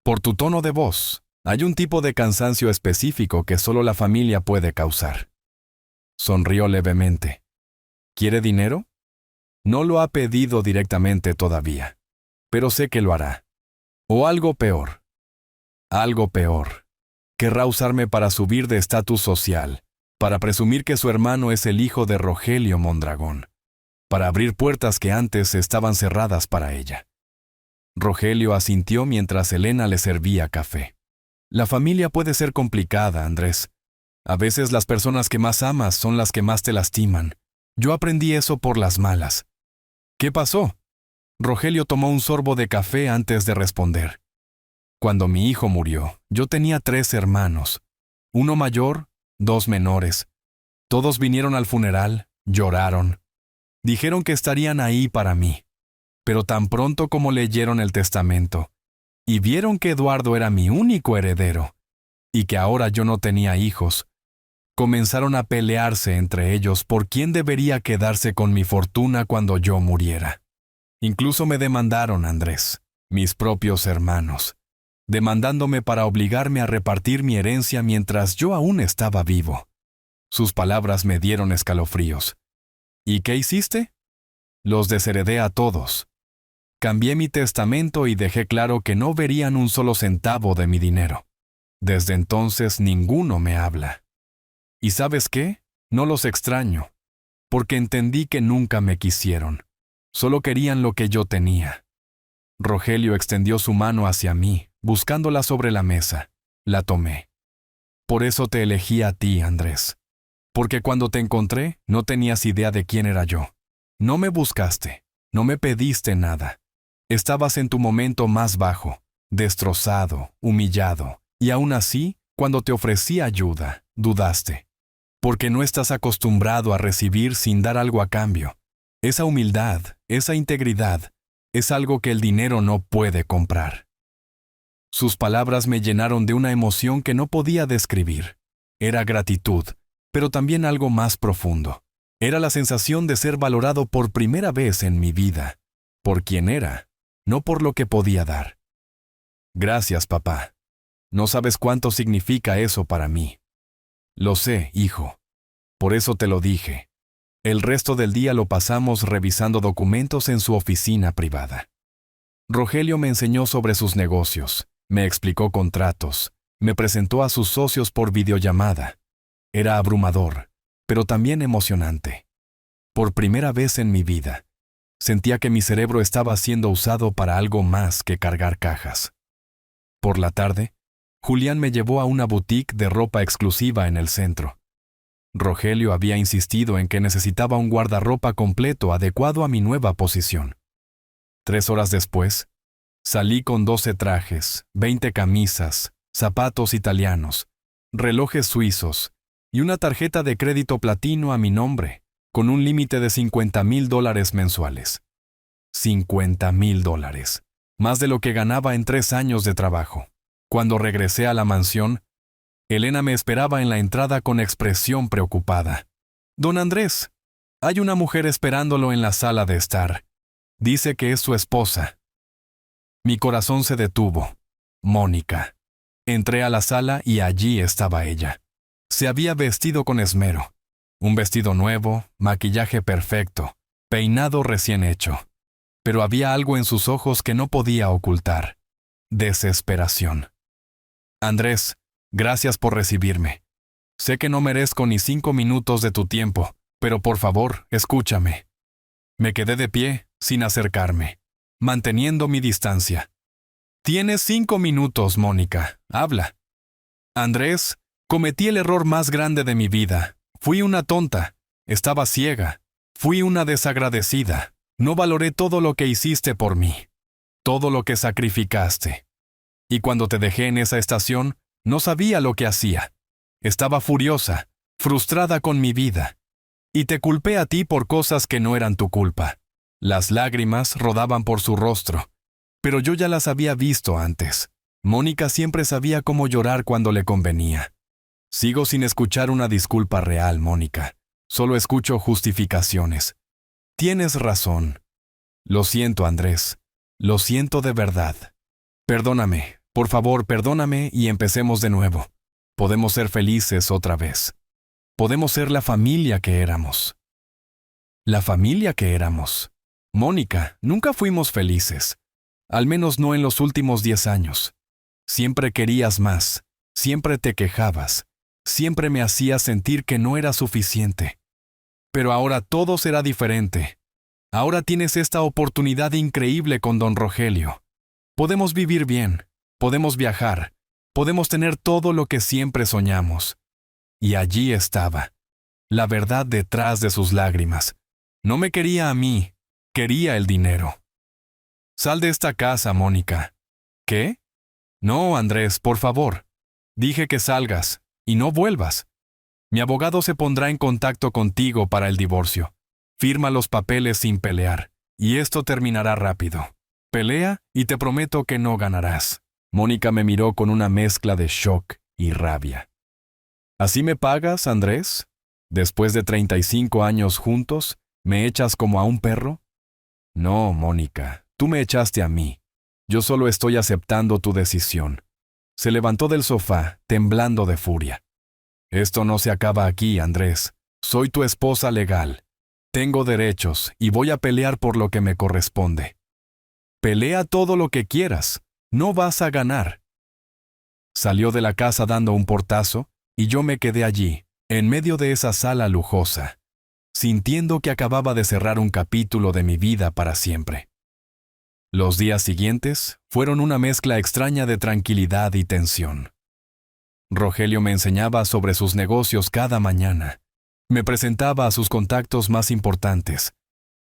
Por tu tono de voz. Hay un tipo de cansancio específico que solo la familia puede causar. Sonrió levemente. ¿Quiere dinero? No lo ha pedido directamente todavía, pero sé que lo hará. O algo peor. Algo peor. Querrá usarme para subir de estatus social, para presumir que su hermano es el hijo de Rogelio Mondragón, para abrir puertas que antes estaban cerradas para ella. Rogelio asintió mientras Elena le servía café. La familia puede ser complicada, Andrés. A veces las personas que más amas son las que más te lastiman. Yo aprendí eso por las malas. ¿Qué pasó? Rogelio tomó un sorbo de café antes de responder. Cuando mi hijo murió, yo tenía 3 hermanos. Uno mayor, 2 menores. Todos vinieron al funeral, lloraron. Dijeron que estarían ahí para mí. Pero tan pronto como leyeron el testamento, y vieron que Eduardo era mi único heredero, y que ahora yo no tenía hijos, comenzaron a pelearse entre ellos por quién debería quedarse con mi fortuna cuando yo muriera. Incluso me demandaron, Andrés, mis propios hermanos, demandándome para obligarme a repartir mi herencia mientras yo aún estaba vivo. Sus palabras me dieron escalofríos. ¿Y qué hiciste? Los desheredé a todos. Cambié mi testamento y dejé claro que no verían un solo centavo de mi dinero. Desde entonces ninguno me habla. ¿Y sabes qué? No los extraño, porque entendí que nunca me quisieron. Solo querían lo que yo tenía. Rogelio extendió su mano hacia mí, buscándola sobre la mesa. La tomé. Por eso te elegí a ti, Andrés. Porque cuando te encontré, no tenías idea de quién era yo. No me buscaste, no me pediste nada. Estabas en tu momento más bajo, destrozado, humillado, y aún así, cuando te ofrecí ayuda, dudaste. Porque no estás acostumbrado a recibir sin dar algo a cambio. Esa humildad, esa integridad, es algo que el dinero no puede comprar. Sus palabras me llenaron de una emoción que no podía describir. Era gratitud, pero también algo más profundo. Era la sensación de ser valorado por primera vez en mi vida, por quien era, no por lo que podía dar. Gracias, papá. No sabes cuánto significa eso para mí. Lo sé, hijo. Por eso te lo dije. El resto del día lo pasamos revisando documentos en su oficina privada. Rogelio me enseñó sobre sus negocios, me explicó contratos, me presentó a sus socios por videollamada. Era abrumador, pero también emocionante. Por primera vez en mi vida, sentía que mi cerebro estaba siendo usado para algo más que cargar cajas. Por la tarde, Julián me llevó a una boutique de ropa exclusiva en el centro. Rogelio había insistido en que necesitaba un guardarropa completo adecuado a mi nueva posición. 3 horas después, salí con 12 trajes, 20 camisas, zapatos italianos, relojes suizos y una tarjeta de crédito platino a mi nombre, con un límite de $50,000 mensuales. $50,000, más de lo que ganaba en 3 años de trabajo. Cuando regresé a la mansión, Elena me esperaba en la entrada con expresión preocupada. «Don Andrés, hay una mujer esperándolo en la sala de estar. Dice que es su esposa». Mi corazón se detuvo. Mónica. Entré a la sala y allí estaba ella. Se había vestido con esmero. Un vestido nuevo, maquillaje perfecto, peinado recién hecho. Pero había algo en sus ojos que no podía ocultar. Desesperación. «Andrés, gracias por recibirme. Sé que no merezco ni 5 minutos de tu tiempo, pero por favor, escúchame». Me quedé de pie, sin acercarme, manteniendo mi distancia. «Tienes 5 minutos, Mónica. Habla». «Andrés, cometí el error más grande de mi vida. Fui una tonta. Estaba ciega. Fui una desagradecida. No valoré todo lo que hiciste por mí. Todo lo que sacrificaste. Y cuando te dejé en esa estación, no sabía lo que hacía. Estaba furiosa, frustrada con mi vida. Y te culpé a ti por cosas que no eran tu culpa». Las lágrimas rodaban por su rostro, pero yo ya las había visto antes. Mónica siempre sabía cómo llorar cuando le convenía. Sigo sin escuchar una disculpa real, Mónica. Solo escucho justificaciones. Tienes razón. Lo siento, Andrés. Lo siento de verdad. Perdóname, por favor, perdóname y empecemos de nuevo. Podemos ser felices otra vez. Podemos ser la familia que éramos. La familia que éramos. Mónica, nunca fuimos felices. Al menos no en los últimos 10 años. Siempre querías más. Siempre te quejabas. Siempre me hacías sentir que no era suficiente. Pero ahora todo será diferente. Ahora tienes esta oportunidad increíble con don Rogelio. Podemos vivir bien. Podemos viajar. Podemos tener todo lo que siempre soñamos. Y allí estaba. La verdad detrás de sus lágrimas. No me quería a mí. Quería el dinero. «Sal de esta casa, Mónica». «¿Qué?» «No, Andrés, por favor. Dije que salgas, y no vuelvas. Mi abogado se pondrá en contacto contigo para el divorcio. Firma los papeles sin pelear, y esto terminará rápido. Pelea y te prometo que no ganarás». Mónica me miró con una mezcla de shock y rabia. «¿Así me pagas, Andrés? Después de 35 años juntos, ¿me echas como a un perro?» «No, Mónica, tú me echaste a mí. Yo solo estoy aceptando tu decisión». Se levantó del sofá, temblando de furia. «Esto no se acaba aquí, Andrés. Soy tu esposa legal. Tengo derechos y voy a pelear por lo que me corresponde». «Pelea todo lo que quieras. No vas a ganar». Salió de la casa dando un portazo y yo me quedé allí, en medio de esa sala lujosa, sintiendo que acababa de cerrar un capítulo de mi vida para siempre. Los días siguientes fueron una mezcla extraña de tranquilidad y tensión. Rogelio me enseñaba sobre sus negocios cada mañana. Me presentaba a sus contactos más importantes.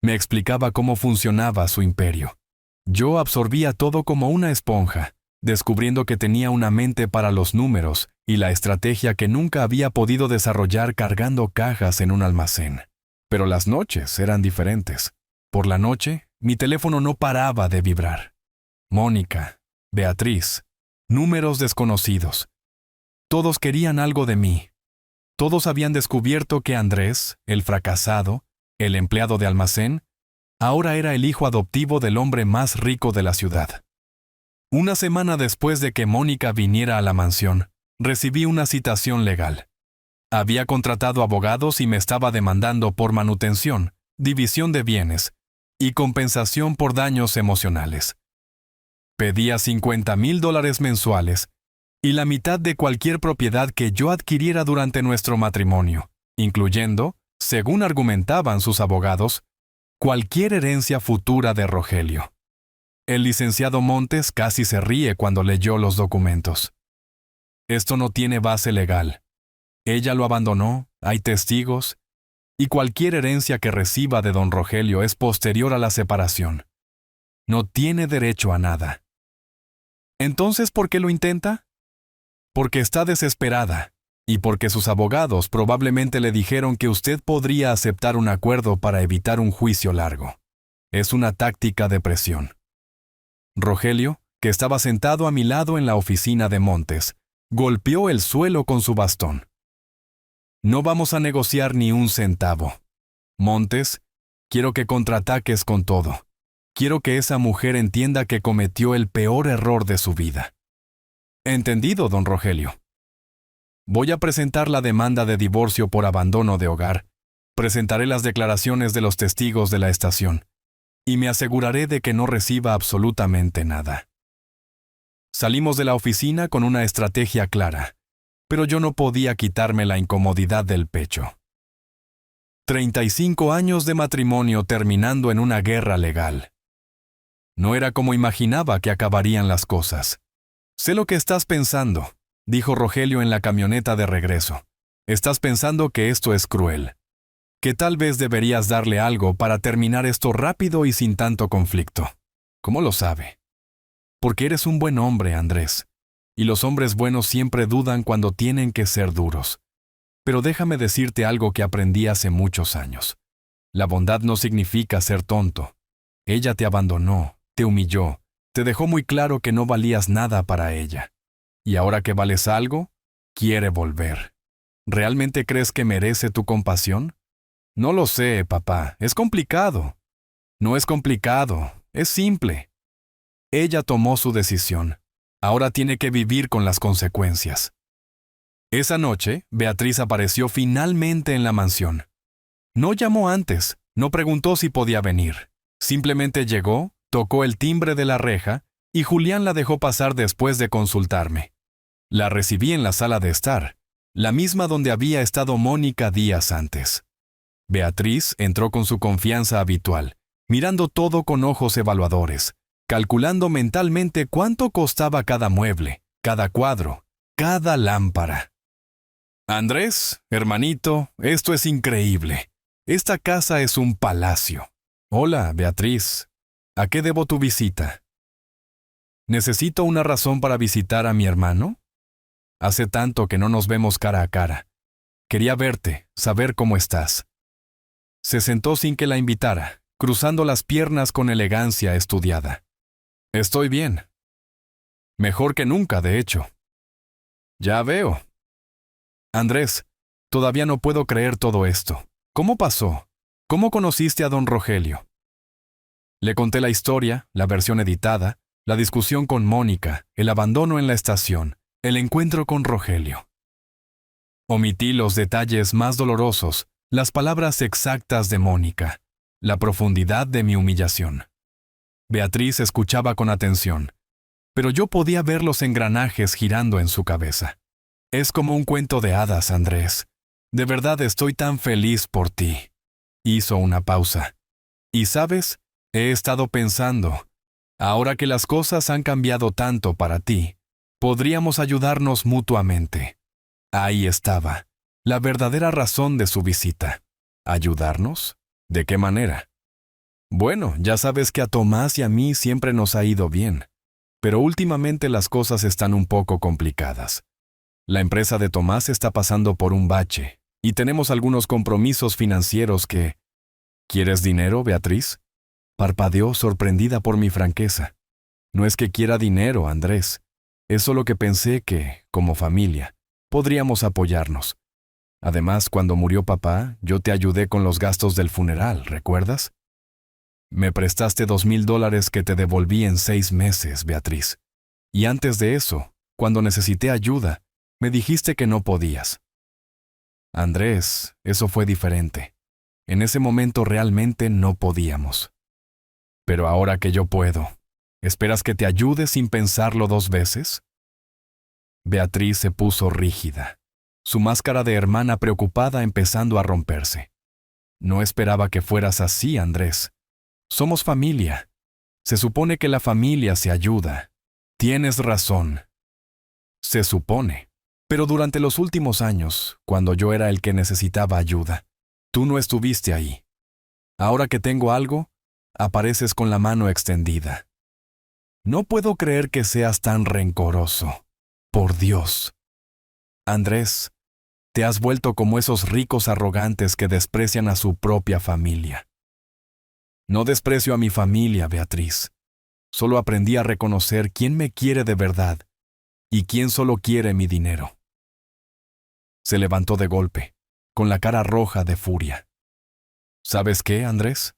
Me explicaba cómo funcionaba su imperio. Yo absorbía todo como una esponja, descubriendo que tenía una mente para los números y la estrategia que nunca había podido desarrollar cargando cajas en un almacén. Pero las noches eran diferentes. Por la noche, mi teléfono no paraba de vibrar. Mónica, Beatriz, números desconocidos. Todos querían algo de mí. Todos habían descubierto que Andrés, el fracasado, el empleado de almacén, ahora era el hijo adoptivo del hombre más rico de la ciudad. Una semana después de que Mónica viniera a la mansión, recibí una citación legal. Había contratado abogados y me estaba demandando por manutención, división de bienes y compensación por daños emocionales. Pedía $50,000 mensuales y la mitad de cualquier propiedad que yo adquiriera durante nuestro matrimonio, incluyendo, según argumentaban sus abogados, cualquier herencia futura de Rogelio. El licenciado Montes casi se ríe cuando leyó los documentos. «Esto no tiene base legal. Ella lo abandonó, hay testigos, y cualquier herencia que reciba de don Rogelio es posterior a la separación. No tiene derecho a nada. Entonces, ¿por qué lo intenta? Porque está desesperada, y porque sus abogados probablemente le dijeron que usted podría aceptar un acuerdo para evitar un juicio largo. Es una táctica de presión. Rogelio, que estaba sentado a mi lado en la oficina de Montes, golpeó el suelo con su bastón. No vamos a negociar ni un centavo. Montes, quiero que contraataques con todo. Quiero que esa mujer entienda que cometió el peor error de su vida. Entendido, don Rogelio. Voy a presentar la demanda de divorcio por abandono de hogar. Presentaré las declaraciones de los testigos de la estación. Y me aseguraré de que no reciba absolutamente nada. Salimos de la oficina con una estrategia clara, pero yo no podía quitarme la incomodidad del pecho. 35 años de matrimonio terminando en una guerra legal. No era como imaginaba que acabarían las cosas. Sé lo que estás pensando, dijo Rogelio en la camioneta de regreso. Estás pensando que esto es cruel. Que tal vez deberías darle algo para terminar esto rápido y sin tanto conflicto. ¿Cómo lo sabe? Porque eres un buen hombre, Andrés. Y los hombres buenos siempre dudan cuando tienen que ser duros. Pero déjame decirte algo que aprendí hace muchos años. La bondad no significa ser tonto. Ella te abandonó, te humilló, te dejó muy claro que no valías nada para ella. Y ahora que vales algo, quiere volver. ¿Realmente crees que merece tu compasión? No lo sé, papá, es complicado. No es complicado, es simple. Ella tomó su decisión. Ahora tiene que vivir con las consecuencias. Esa noche, Beatriz apareció finalmente en la mansión. No llamó antes, no preguntó si podía venir. Simplemente llegó, tocó el timbre de la reja y Julián la dejó pasar después de consultarme. La recibí en la sala de estar, la misma donde había estado Mónica días antes. Beatriz entró con su confianza habitual, mirando todo con ojos evaluadores, calculando mentalmente cuánto costaba cada mueble, cada cuadro, cada lámpara. Andrés, hermanito, esto es increíble. Esta casa es un palacio. Hola, Beatriz. ¿A qué debo tu visita? ¿Necesito una razón para visitar a mi hermano? Hace tanto que no nos vemos cara a cara. Quería verte, saber cómo estás. Se sentó sin que la invitara, cruzando las piernas con elegancia estudiada. Estoy bien. Mejor que nunca, de hecho. Ya veo. Andrés, todavía no puedo creer todo esto. ¿Cómo pasó? ¿Cómo conociste a don Rogelio? Le conté la historia, la versión editada, la discusión con Mónica, el abandono en la estación, el encuentro con Rogelio. Omití los detalles más dolorosos, las palabras exactas de Mónica, la profundidad de mi humillación. Beatriz escuchaba con atención, pero yo podía ver los engranajes girando en su cabeza. Es como un cuento de hadas, Andrés. De verdad estoy tan feliz por ti. Hizo una pausa. Y sabes, he estado pensando, ahora que las cosas han cambiado tanto para ti, podríamos ayudarnos mutuamente. Ahí estaba, la verdadera razón de su visita. ¿Ayudarnos? ¿De qué manera? Bueno, ya sabes que a Tomás y a mí siempre nos ha ido bien, pero últimamente las cosas están un poco complicadas. La empresa de Tomás está pasando por un bache, y tenemos algunos compromisos financieros que... ¿Quieres dinero, Beatriz? Parpadeó sorprendida por mi franqueza. No es que quiera dinero, Andrés. Es solo que pensé que, como familia, podríamos apoyarnos. Además, cuando murió papá, yo te ayudé con los gastos del funeral, ¿recuerdas? Me prestaste $2,000 que te devolví en 6 meses, Beatriz. Y antes de eso, cuando necesité ayuda, me dijiste que no podías. Andrés, eso fue diferente. En ese momento realmente no podíamos. Pero ahora que yo puedo, ¿esperas que te ayude sin pensarlo 2 veces? Beatriz se puso rígida, su máscara de hermana preocupada empezando a romperse. No esperaba que fueras así, Andrés. Somos familia. Se supone que la familia se ayuda. Tienes razón. Se supone. Pero durante los últimos años, cuando yo era el que necesitaba ayuda, tú no estuviste ahí. Ahora que tengo algo, apareces con la mano extendida. No puedo creer que seas tan rencoroso. Por Dios. Andrés, te has vuelto como esos ricos arrogantes que desprecian a su propia familia. No desprecio a mi familia, Beatriz. Solo aprendí a reconocer quién me quiere de verdad y quién solo quiere mi dinero. Se levantó de golpe, con la cara roja de furia. ¿Sabes qué, Andrés?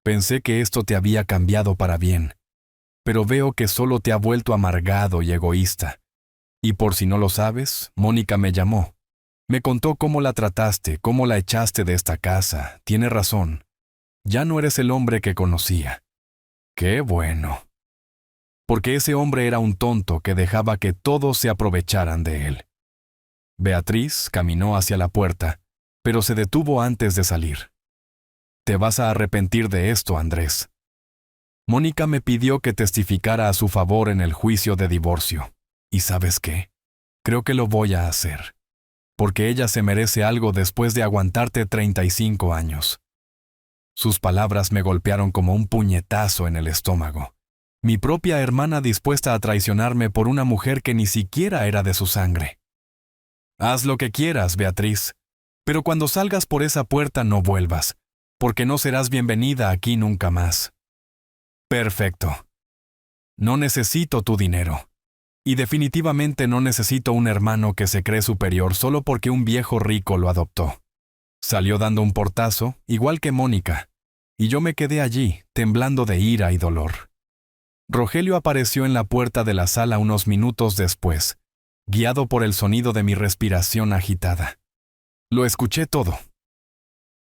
Pensé que esto te había cambiado para bien, pero veo que solo te ha vuelto amargado y egoísta. Y por si no lo sabes, Mónica me llamó. Me contó cómo la trataste, cómo la echaste de esta casa. Tiene razón. Ya no eres el hombre que conocía. ¡Qué bueno! Porque ese hombre era un tonto que dejaba que todos se aprovecharan de él. Beatriz caminó hacia la puerta, pero se detuvo antes de salir. Te vas a arrepentir de esto, Andrés. Mónica me pidió que testificara a su favor en el juicio de divorcio. ¿Y sabes qué? Creo que lo voy a hacer. Porque ella se merece algo después de aguantarte 35 años. Sus palabras me golpearon como un puñetazo en el estómago. Mi propia hermana dispuesta a traicionarme por una mujer que ni siquiera era de su sangre. Haz lo que quieras, Beatriz, pero cuando salgas por esa puerta no vuelvas, porque no serás bienvenida aquí nunca más. Perfecto. No necesito tu dinero. Y definitivamente no necesito un hermano que se cree superior solo porque un viejo rico lo adoptó. Salió dando un portazo, igual que Mónica, y yo me quedé allí, temblando de ira y dolor. Rogelio apareció en la puerta de la sala unos minutos después, guiado por el sonido de mi respiración agitada. Lo escuché todo.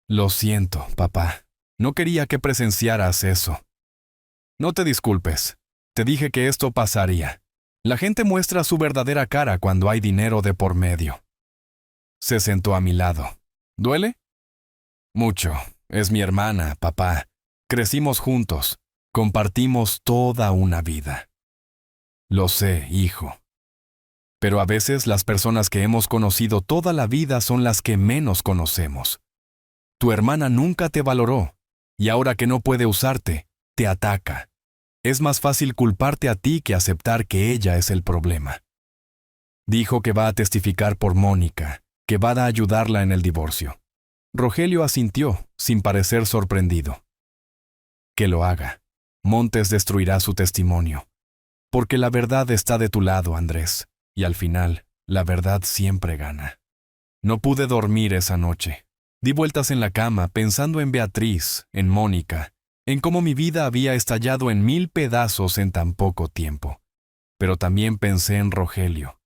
Lo siento, papá. No quería que presenciaras eso. No te disculpes. Te dije que esto pasaría. La gente muestra su verdadera cara cuando hay dinero de por medio. Se sentó a mi lado. ¿Duele? Mucho. Es mi hermana, papá. Crecimos juntos. Compartimos toda una vida. Lo sé, hijo. Pero a veces las personas que hemos conocido toda la vida son las que menos conocemos. Tu hermana nunca te valoró, y ahora que no puede usarte, te ataca. Es más fácil culparte a ti que aceptar que ella es el problema. Dijo que va a testificar por Mónica, que va a ayudarla en el divorcio. Rogelio asintió, sin parecer sorprendido. Que lo haga. Montes destruirá su testimonio. Porque la verdad está de tu lado, Andrés, y al final, la verdad siempre gana. No pude dormir esa noche. Di vueltas en la cama pensando en Beatriz, en Mónica, en cómo mi vida había estallado en 1000 pedazos en tan poco tiempo. Pero también pensé en Rogelio,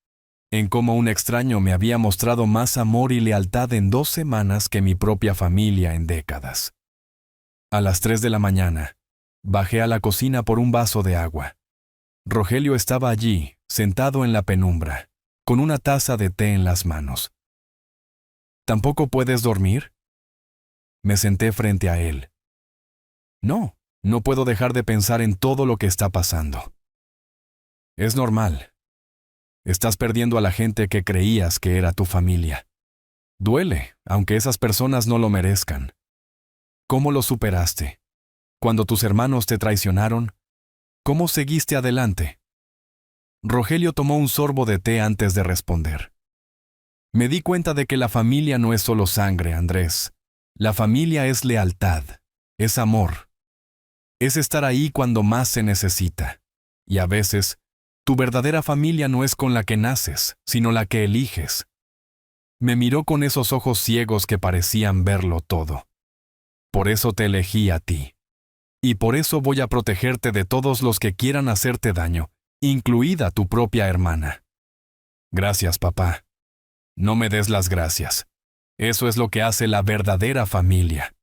en cómo un extraño me había mostrado más amor y lealtad en 2 semanas que mi propia familia en décadas. A las 3 de la mañana, bajé a la cocina por un vaso de agua. Rogelio estaba allí, sentado en la penumbra, con una taza de té en las manos. ¿Tampoco puedes dormir? Me senté frente a él. No, no puedo dejar de pensar en todo lo que está pasando. Es normal. Estás perdiendo a la gente que creías que era tu familia. Duele, aunque esas personas no lo merezcan. ¿Cómo lo superaste? Cuando tus hermanos te traicionaron, ¿cómo seguiste adelante? Rogelio tomó un sorbo de té antes de responder. Me di cuenta de que la familia no es solo sangre, Andrés. La familia es lealtad, es amor. Es estar ahí cuando más se necesita. Y a veces, tu verdadera familia no es con la que naces, sino la que eliges. Me miró con esos ojos ciegos que parecían verlo todo. Por eso te elegí a ti. Y por eso voy a protegerte de todos los que quieran hacerte daño, incluida tu propia hermana. Gracias, papá. No me des las gracias. Eso es lo que hace la verdadera familia.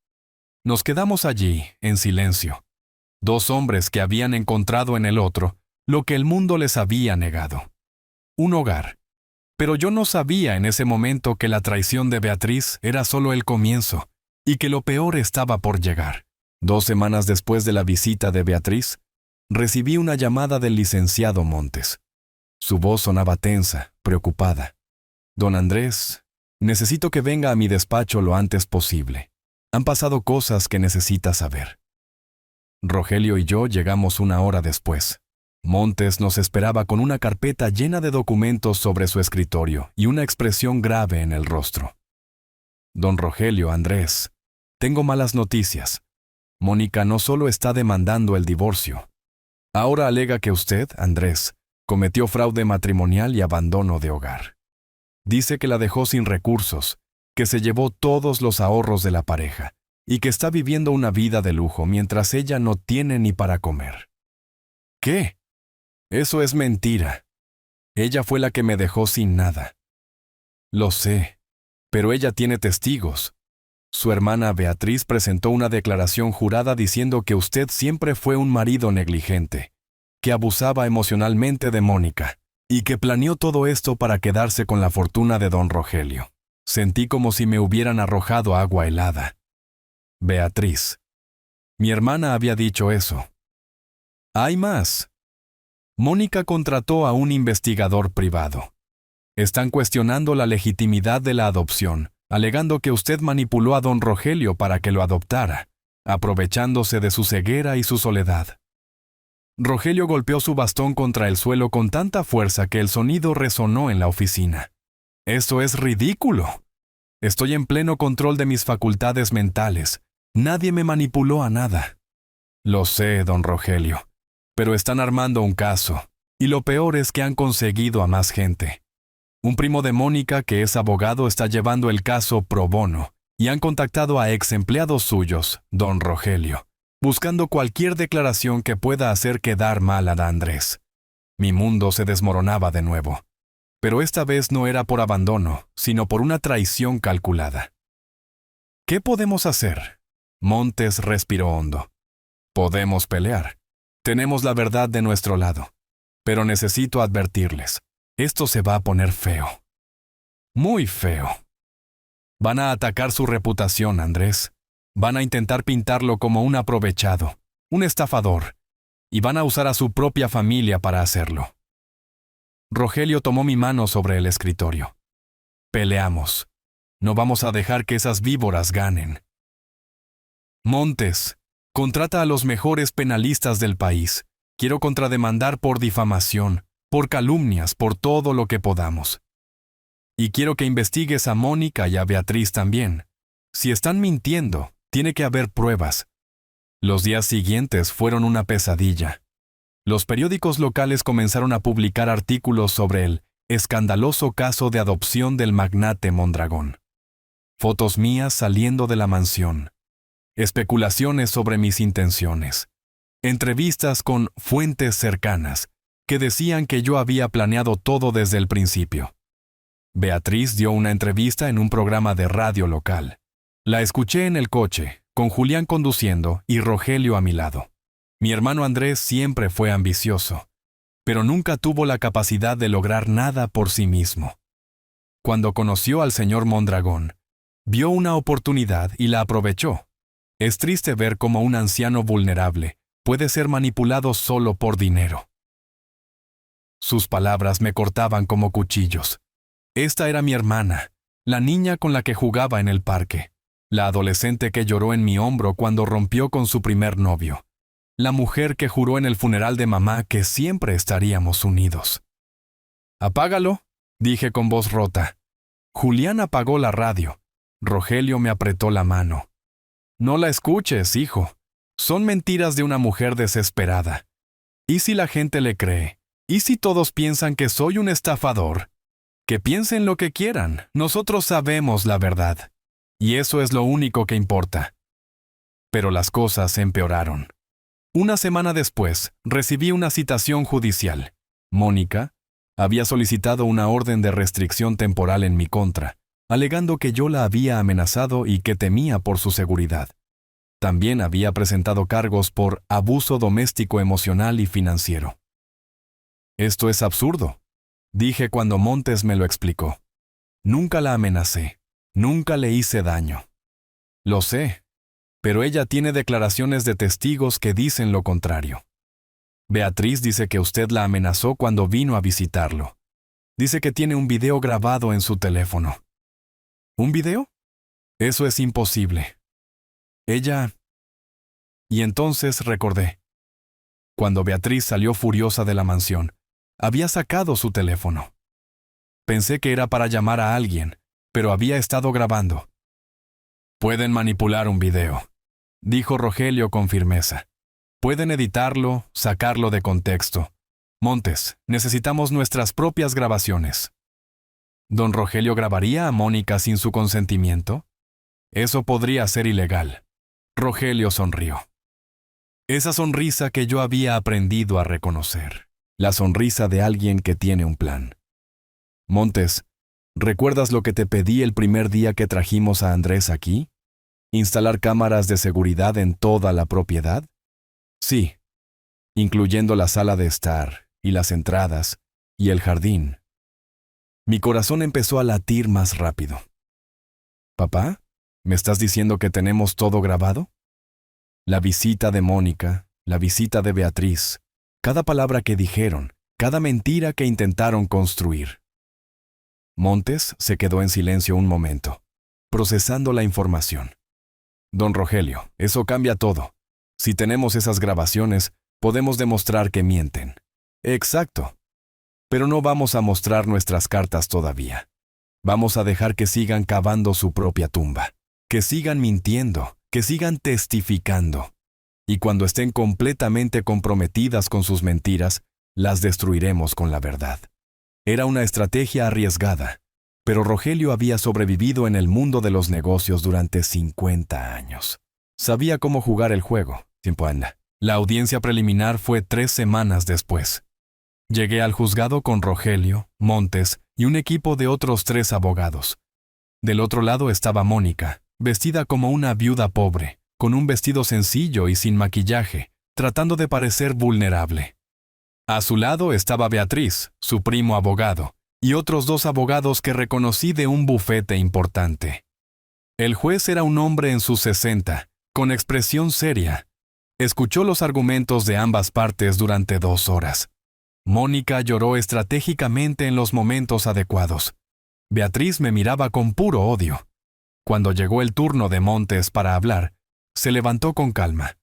Nos quedamos allí, en silencio. 2 hombres que habían encontrado en el otro lo que el mundo les había negado. Un hogar. Pero yo no sabía en ese momento que la traición de Beatriz era solo el comienzo y que lo peor estaba por llegar. 2 semanas después de la visita de Beatriz, recibí una llamada del licenciado Montes. Su voz sonaba tensa, preocupada. Don Andrés, necesito que venga a mi despacho lo antes posible. Han pasado cosas que necesita saber. Rogelio y yo llegamos 1 hora después. Montes nos esperaba con una carpeta llena de documentos sobre su escritorio y una expresión grave en el rostro. Don Rogelio, Andrés, tengo malas noticias. Mónica no solo está demandando el divorcio. Ahora alega que usted, Andrés, cometió fraude matrimonial y abandono de hogar. Dice que la dejó sin recursos, que se llevó todos los ahorros de la pareja y que está viviendo una vida de lujo mientras ella no tiene ni para comer. ¿Qué? Eso es mentira. Ella fue la que me dejó sin nada. Lo sé, pero ella tiene testigos. Su hermana Beatriz presentó una declaración jurada diciendo que usted siempre fue un marido negligente, que abusaba emocionalmente de Mónica, y que planeó todo esto para quedarse con la fortuna de don Rogelio. Sentí como si me hubieran arrojado agua helada. Beatriz. Mi hermana había dicho eso. Hay más. Mónica contrató a un investigador privado. Están cuestionando la legitimidad de la adopción, alegando que usted manipuló a don Rogelio para que lo adoptara, aprovechándose de su ceguera y su soledad. Rogelio golpeó su bastón contra el suelo con tanta fuerza que el sonido resonó en la oficina. Eso es ridículo. Estoy en pleno control de mis facultades mentales. Nadie me manipuló a nada. Lo sé, don Rogelio, pero están armando un caso, y lo peor es que han conseguido a más gente. Un primo de Mónica, que es abogado, está llevando el caso pro bono, y han contactado a ex empleados suyos, don Rogelio, buscando cualquier declaración que pueda hacer quedar mal a Andrés. Mi mundo se desmoronaba de nuevo. Pero esta vez no era por abandono, sino por una traición calculada. ¿Qué podemos hacer? Montes respiró hondo. Podemos pelear. Tenemos la verdad de nuestro lado. Pero necesito advertirles. Esto se va a poner feo. Muy feo. Van a atacar su reputación, Andrés. Van a intentar pintarlo como un aprovechado, un estafador, y van a usar a su propia familia para hacerlo. Rogelio tomó mi mano sobre el escritorio. Peleamos. No vamos a dejar que esas víboras ganen. Montes, contrata a los mejores penalistas del país. Quiero contrademandar por difamación, por calumnias, por todo lo que podamos. Y quiero que investigues a Mónica y a Beatriz también. Si están mintiendo, tiene que haber pruebas. Los días siguientes fueron una pesadilla. Los periódicos locales comenzaron a publicar artículos sobre el escandaloso caso de adopción del magnate Mondragón. Fotos mías saliendo de la mansión. Especulaciones sobre mis intenciones. Entrevistas con fuentes cercanas que decían que yo había planeado todo desde el principio. Beatriz dio una entrevista en un programa de radio local. La escuché en el coche, con Julián conduciendo y Rogelio a mi lado. Mi hermano Andrés siempre fue ambicioso, pero nunca tuvo la capacidad de lograr nada por sí mismo. Cuando conoció al señor Mondragón, vio una oportunidad y la aprovechó. Es triste ver cómo un anciano vulnerable puede ser manipulado solo por dinero. Sus palabras me cortaban como cuchillos. Esta era mi hermana, la niña con la que jugaba en el parque, la adolescente que lloró en mi hombro cuando rompió con su primer novio, la mujer que juró en el funeral de mamá que siempre estaríamos unidos. «Apágalo», dije con voz rota. Julián apagó la radio. Rogelio me apretó la mano. «No la escuches, hijo. Son mentiras de una mujer desesperada. ¿Y si la gente le cree? ¿Y si todos piensan que soy un estafador? Que piensen lo que quieran. Nosotros sabemos la verdad. Y eso es lo único que importa». Pero las cosas empeoraron. Una semana después, recibí una citación judicial. Mónica había solicitado una orden de restricción temporal en mi contra, alegando que yo la había amenazado y que temía por su seguridad. También había presentado cargos por abuso doméstico emocional y financiero. «Esto es absurdo», dije cuando Montes me lo explicó. «Nunca la amenacé, nunca le hice daño». «Lo sé, pero ella tiene declaraciones de testigos que dicen lo contrario. Beatriz dice que usted la amenazó cuando vino a visitarlo. Dice que tiene un video grabado en su teléfono. ¿Un video? Eso es imposible. Ella... Y entonces recordé. Cuando Beatriz salió furiosa de la mansión, había sacado su teléfono. Pensé que era para llamar a alguien, pero había estado grabando. Pueden manipular un video, dijo Rogelio con firmeza. Pueden editarlo, sacarlo de contexto. Montes, necesitamos nuestras propias grabaciones. ¿Don Rogelio grabaría a Mónica sin su consentimiento? Eso podría ser ilegal. Rogelio sonrió. Esa sonrisa que yo había aprendido a reconocer. La sonrisa de alguien que tiene un plan. Montes, ¿recuerdas lo que te pedí el primer día que trajimos a Andrés aquí? ¿Instalar cámaras de seguridad en toda la propiedad? Sí, incluyendo la sala de estar, y las entradas, y el jardín. Mi corazón empezó a latir más rápido. ¿Papá? ¿Me estás diciendo que tenemos todo grabado? La visita de Mónica, la visita de Beatriz, cada palabra que dijeron, cada mentira que intentaron construir. Montes se quedó en silencio un momento, procesando la información. Don Rogelio, eso cambia todo. Si tenemos esas grabaciones, podemos demostrar que mienten. Exacto. Pero no vamos a mostrar nuestras cartas todavía. Vamos a dejar que sigan cavando su propia tumba, que sigan mintiendo, que sigan testificando. Y cuando estén completamente comprometidas con sus mentiras, las destruiremos con la verdad. Era una estrategia arriesgada, pero Rogelio había sobrevivido en el mundo de los negocios durante 50 años. Sabía cómo jugar el juego. La audiencia preliminar fue 3 semanas después. Llegué al juzgado con Rogelio, Montes y un equipo de otros 3 abogados. Del otro lado estaba Mónica, vestida como una viuda pobre, con un vestido sencillo y sin maquillaje, tratando de parecer vulnerable. A su lado estaba Beatriz, su primo abogado, y otros 2 abogados que reconocí de un bufete importante. El juez era un hombre en sus 60, con expresión seria. Escuchó los argumentos de ambas partes durante 2 horas. Mónica lloró estratégicamente en los momentos adecuados. Beatriz me miraba con puro odio. Cuando llegó el turno de Montes para hablar, se levantó con calma.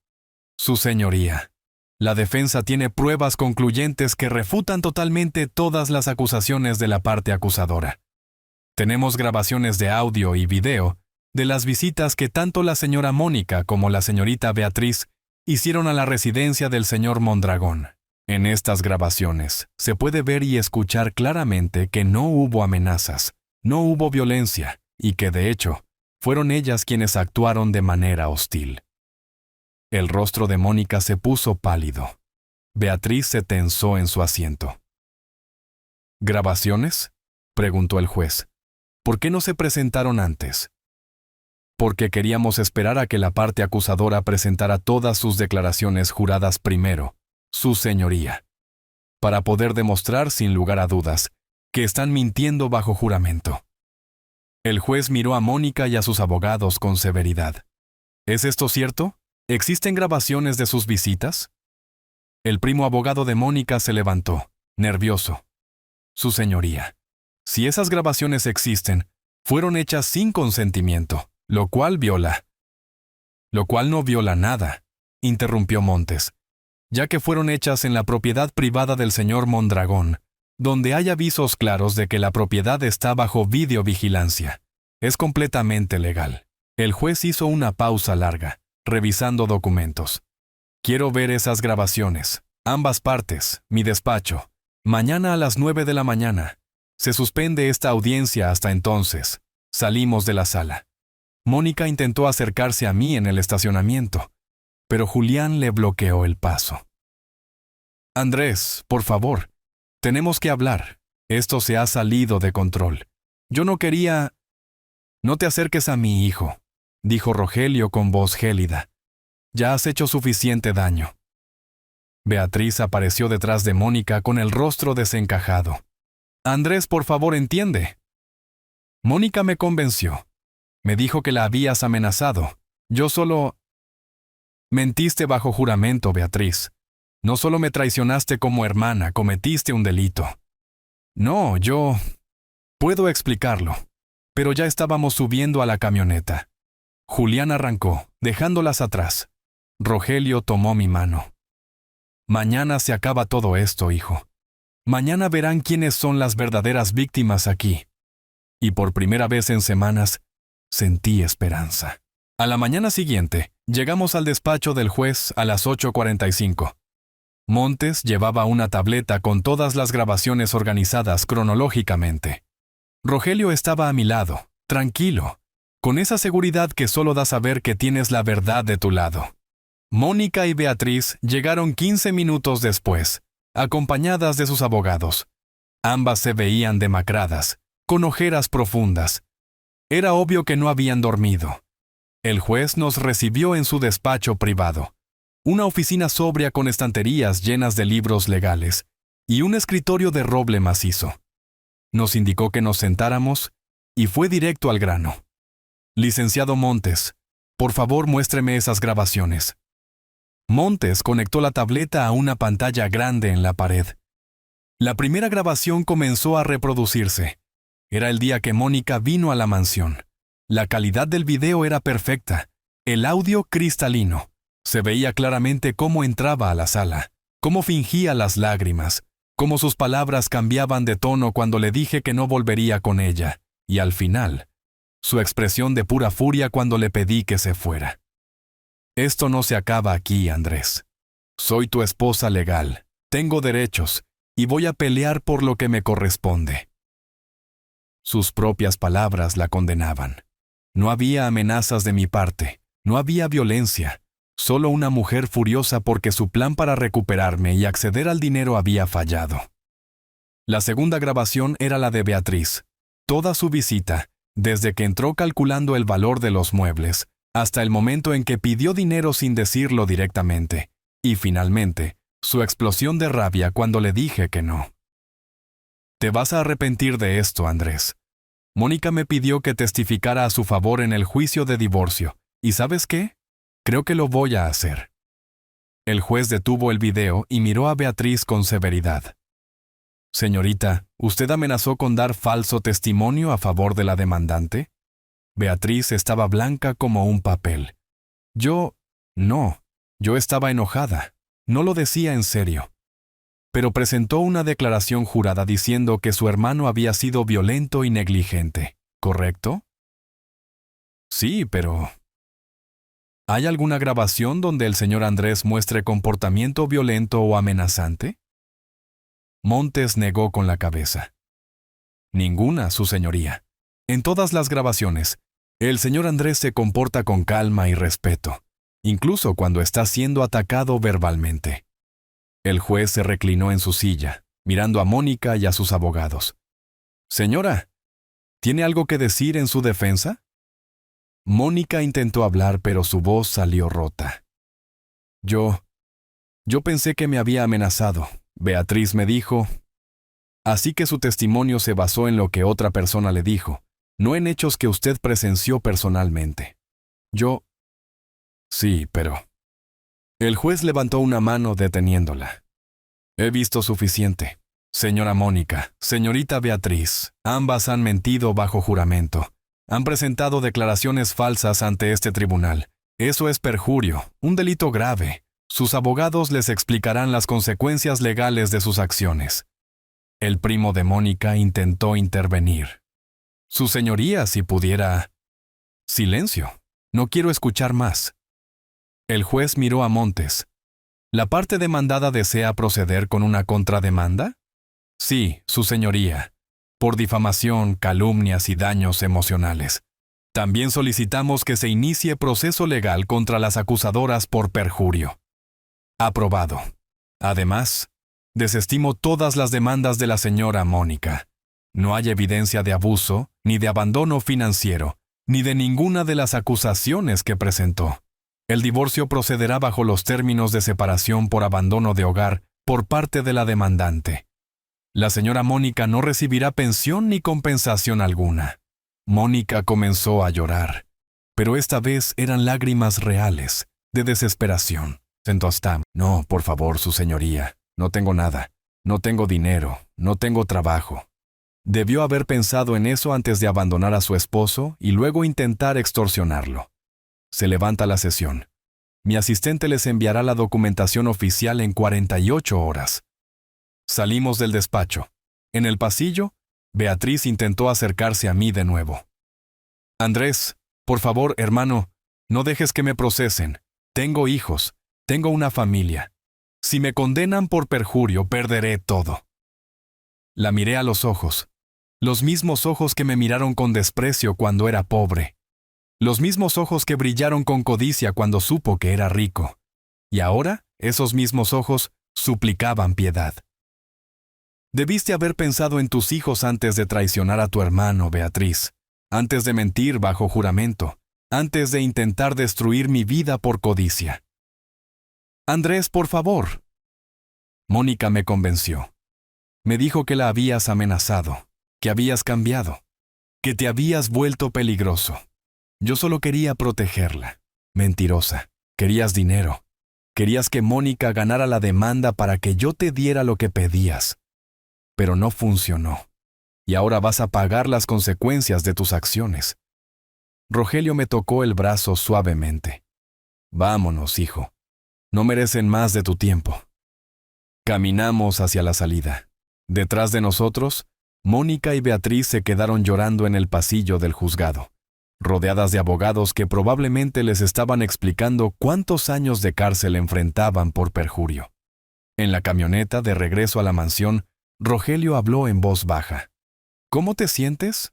Su señoría, la defensa tiene pruebas concluyentes que refutan totalmente todas las acusaciones de la parte acusadora. Tenemos grabaciones de audio y video de las visitas que tanto la señora Mónica como la señorita Beatriz hicieron a la residencia del señor Mondragón. En estas grabaciones se puede ver y escuchar claramente que no hubo amenazas, no hubo violencia y que, de hecho, fueron ellas quienes actuaron de manera hostil. El rostro de Mónica se puso pálido. Beatriz se tensó en su asiento. ¿Grabaciones?, preguntó el juez. ¿Por qué no se presentaron antes? Porque queríamos esperar a que la parte acusadora presentara todas sus declaraciones juradas primero, su señoría, para poder demostrar sin lugar a dudas que están mintiendo bajo juramento. El juez miró a Mónica y a sus abogados con severidad. ¿Es esto cierto? ¿Existen grabaciones de sus visitas? El primo abogado de Mónica se levantó, nervioso. Su señoría, si esas grabaciones existen, fueron hechas sin consentimiento, lo cual no viola nada, interrumpió Montes, ya que fueron hechas en la propiedad privada del señor Mondragón, donde hay avisos claros de que la propiedad está bajo videovigilancia. Es completamente legal. El juez hizo una pausa larga, revisando documentos. Quiero ver esas grabaciones, ambas partes, mi despacho. Mañana a las 9 de la mañana. Se suspende esta audiencia hasta entonces. Salimos de la sala. Mónica intentó acercarse a mí en el estacionamiento, pero Julián le bloqueó el paso. Andrés, por favor, tenemos que hablar. Esto se ha salido de control. Yo no quería... No te acerques a mi hijo, dijo Rogelio con voz gélida. Ya has hecho suficiente daño. Beatriz apareció detrás de Mónica con el rostro desencajado. Andrés, por favor, entiende. Mónica me convenció. Me dijo que la habías amenazado. Yo solo... Mentiste bajo juramento, Beatriz. No solo me traicionaste como hermana, cometiste un delito. No, yo... Puedo explicarlo. Pero ya estábamos subiendo a la camioneta. Julián arrancó, dejándolas atrás. Rogelio tomó mi mano. Mañana se acaba todo esto, hijo. Mañana verán quiénes son las verdaderas víctimas aquí. Y por primera vez en semanas, sentí esperanza. A la mañana siguiente, llegamos al despacho del juez a las 8:45. Montes llevaba una tableta con todas las grabaciones organizadas cronológicamente. Rogelio estaba a mi lado, tranquilo, con esa seguridad que solo da saber que tienes la verdad de tu lado. Mónica y Beatriz llegaron 15 minutos después, acompañadas de sus abogados. Ambas se veían demacradas, con ojeras profundas. Era obvio que no habían dormido. El juez nos recibió en su despacho privado, una oficina sobria con estanterías llenas de libros legales y un escritorio de roble macizo. Nos indicó que nos sentáramos y fue directo al grano. Licenciado Montes, por favor muéstreme esas grabaciones. Montes conectó la tableta a una pantalla grande en la pared. La primera grabación comenzó a reproducirse. Era el día que Mónica vino a la mansión. La calidad del video era perfecta, el audio cristalino. Se veía claramente cómo entraba a la sala, cómo fingía las lágrimas, cómo sus palabras cambiaban de tono cuando le dije que no volvería con ella, y al final, su expresión de pura furia cuando le pedí que se fuera. Esto no se acaba aquí, Andrés. Soy tu esposa legal, tengo derechos, y voy a pelear por lo que me corresponde. Sus propias palabras la condenaban. No había amenazas de mi parte, no había violencia, solo una mujer furiosa porque su plan para recuperarme y acceder al dinero había fallado. La segunda grabación era la de Beatriz. Toda su visita, desde que entró calculando el valor de los muebles, hasta el momento en que pidió dinero sin decirlo directamente, y finalmente, su explosión de rabia cuando le dije que no. Te vas a arrepentir de esto, Andrés. Mónica me pidió que testificara a su favor en el juicio de divorcio, ¿y sabes qué? Creo que lo voy a hacer. El juez detuvo el video y miró a Beatriz con severidad. Señorita, ¿usted amenazó con dar falso testimonio a favor de la demandante? Beatriz estaba blanca como un papel. No, yo estaba enojada. No lo decía en serio. Pero presentó una declaración jurada diciendo que su hermano había sido violento y negligente, ¿correcto? Sí, pero... ¿hay alguna grabación donde el señor Andrés muestre comportamiento violento o amenazante? Montes negó con la cabeza. Ninguna, su señoría. En todas las grabaciones, el señor Andrés se comporta con calma y respeto, incluso cuando está siendo atacado verbalmente. El juez se reclinó en su silla, mirando a Mónica y a sus abogados. Señora, ¿tiene algo que decir en su defensa? Mónica intentó hablar, pero su voz salió rota. Yo pensé que me había amenazado. Beatriz me dijo. Así que su testimonio se basó en lo que otra persona le dijo, no en hechos que usted presenció personalmente. Sí, pero... El juez levantó una mano deteniéndola. He visto suficiente. Señora Mónica, señorita Beatriz, ambas han mentido bajo juramento. Han presentado declaraciones falsas ante este tribunal. Eso es perjurio, un delito grave. Sus abogados les explicarán las consecuencias legales de sus acciones. El primo de Mónica intentó intervenir. Su señoría, si pudiera... Silencio. No quiero escuchar más. El juez miró a Montes. ¿La parte demandada desea proceder con una contrademanda? Sí, su señoría. Por difamación, calumnias y daños emocionales. También solicitamos que se inicie proceso legal contra las acusadoras por perjurio. Aprobado. Además, desestimo todas las demandas de la señora Mónica. No hay evidencia de abuso, ni de abandono financiero, ni de ninguna de las acusaciones que presentó. El divorcio procederá bajo los términos de separación por abandono de hogar por parte de la demandante. La señora Mónica no recibirá pensión ni compensación alguna. Mónica comenzó a llorar, pero esta vez eran lágrimas reales, de desesperación. Sentó hasta. No, por favor, su señoría, no tengo nada. No tengo dinero, no tengo trabajo. Debió haber pensado en eso antes de abandonar a su esposo y luego intentar extorsionarlo. Se levanta la sesión. Mi asistente les enviará la documentación oficial en 48 horas. Salimos del despacho. En el pasillo, Beatriz intentó acercarse a mí de nuevo. Andrés, por favor, hermano, no dejes que me procesen. Tengo hijos, tengo una familia. Si me condenan por perjurio, perderé todo. La miré a los ojos. Los mismos ojos que me miraron con desprecio cuando era pobre. Los mismos ojos que brillaron con codicia cuando supo que era rico. Y ahora, esos mismos ojos suplicaban piedad. Debiste haber pensado en tus hijos antes de traicionar a tu hermano, Beatriz, antes de mentir bajo juramento, antes de intentar destruir mi vida por codicia. Andrés, por favor. Mónica me convenció. Me dijo que la habías amenazado, que habías cambiado, que te habías vuelto peligroso. Yo solo quería protegerla. Mentirosa. Querías dinero. Querías que Mónica ganara la demanda para que yo te diera lo que pedías. Pero no funcionó. Y ahora vas a pagar las consecuencias de tus acciones. Rogelio me tocó el brazo suavemente. Vámonos, hijo. No merecen más de tu tiempo. Caminamos hacia la salida. Detrás de nosotros, Mónica y Beatriz se quedaron llorando en el pasillo del juzgado, rodeadas de abogados que probablemente les estaban explicando cuántos años de cárcel enfrentaban por perjurio. En la camioneta de regreso a la mansión, Rogelio habló en voz baja. ¿Cómo te sientes?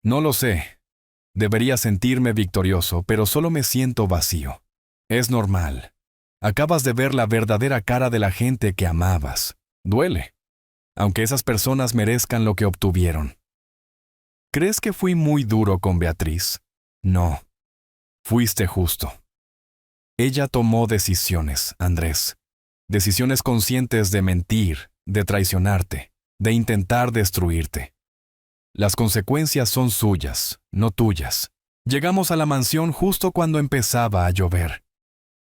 No lo sé. Debería sentirme victorioso, pero solo me siento vacío. Es normal. Acabas de ver la verdadera cara de la gente que amabas. Duele. Aunque esas personas merezcan lo que obtuvieron. ¿Crees que fui muy duro con Beatriz? No. Fuiste justo. Ella tomó decisiones, Andrés. Decisiones conscientes de mentir, de traicionarte, de intentar destruirte. Las consecuencias son suyas, no tuyas. Llegamos a la mansión justo cuando empezaba a llover.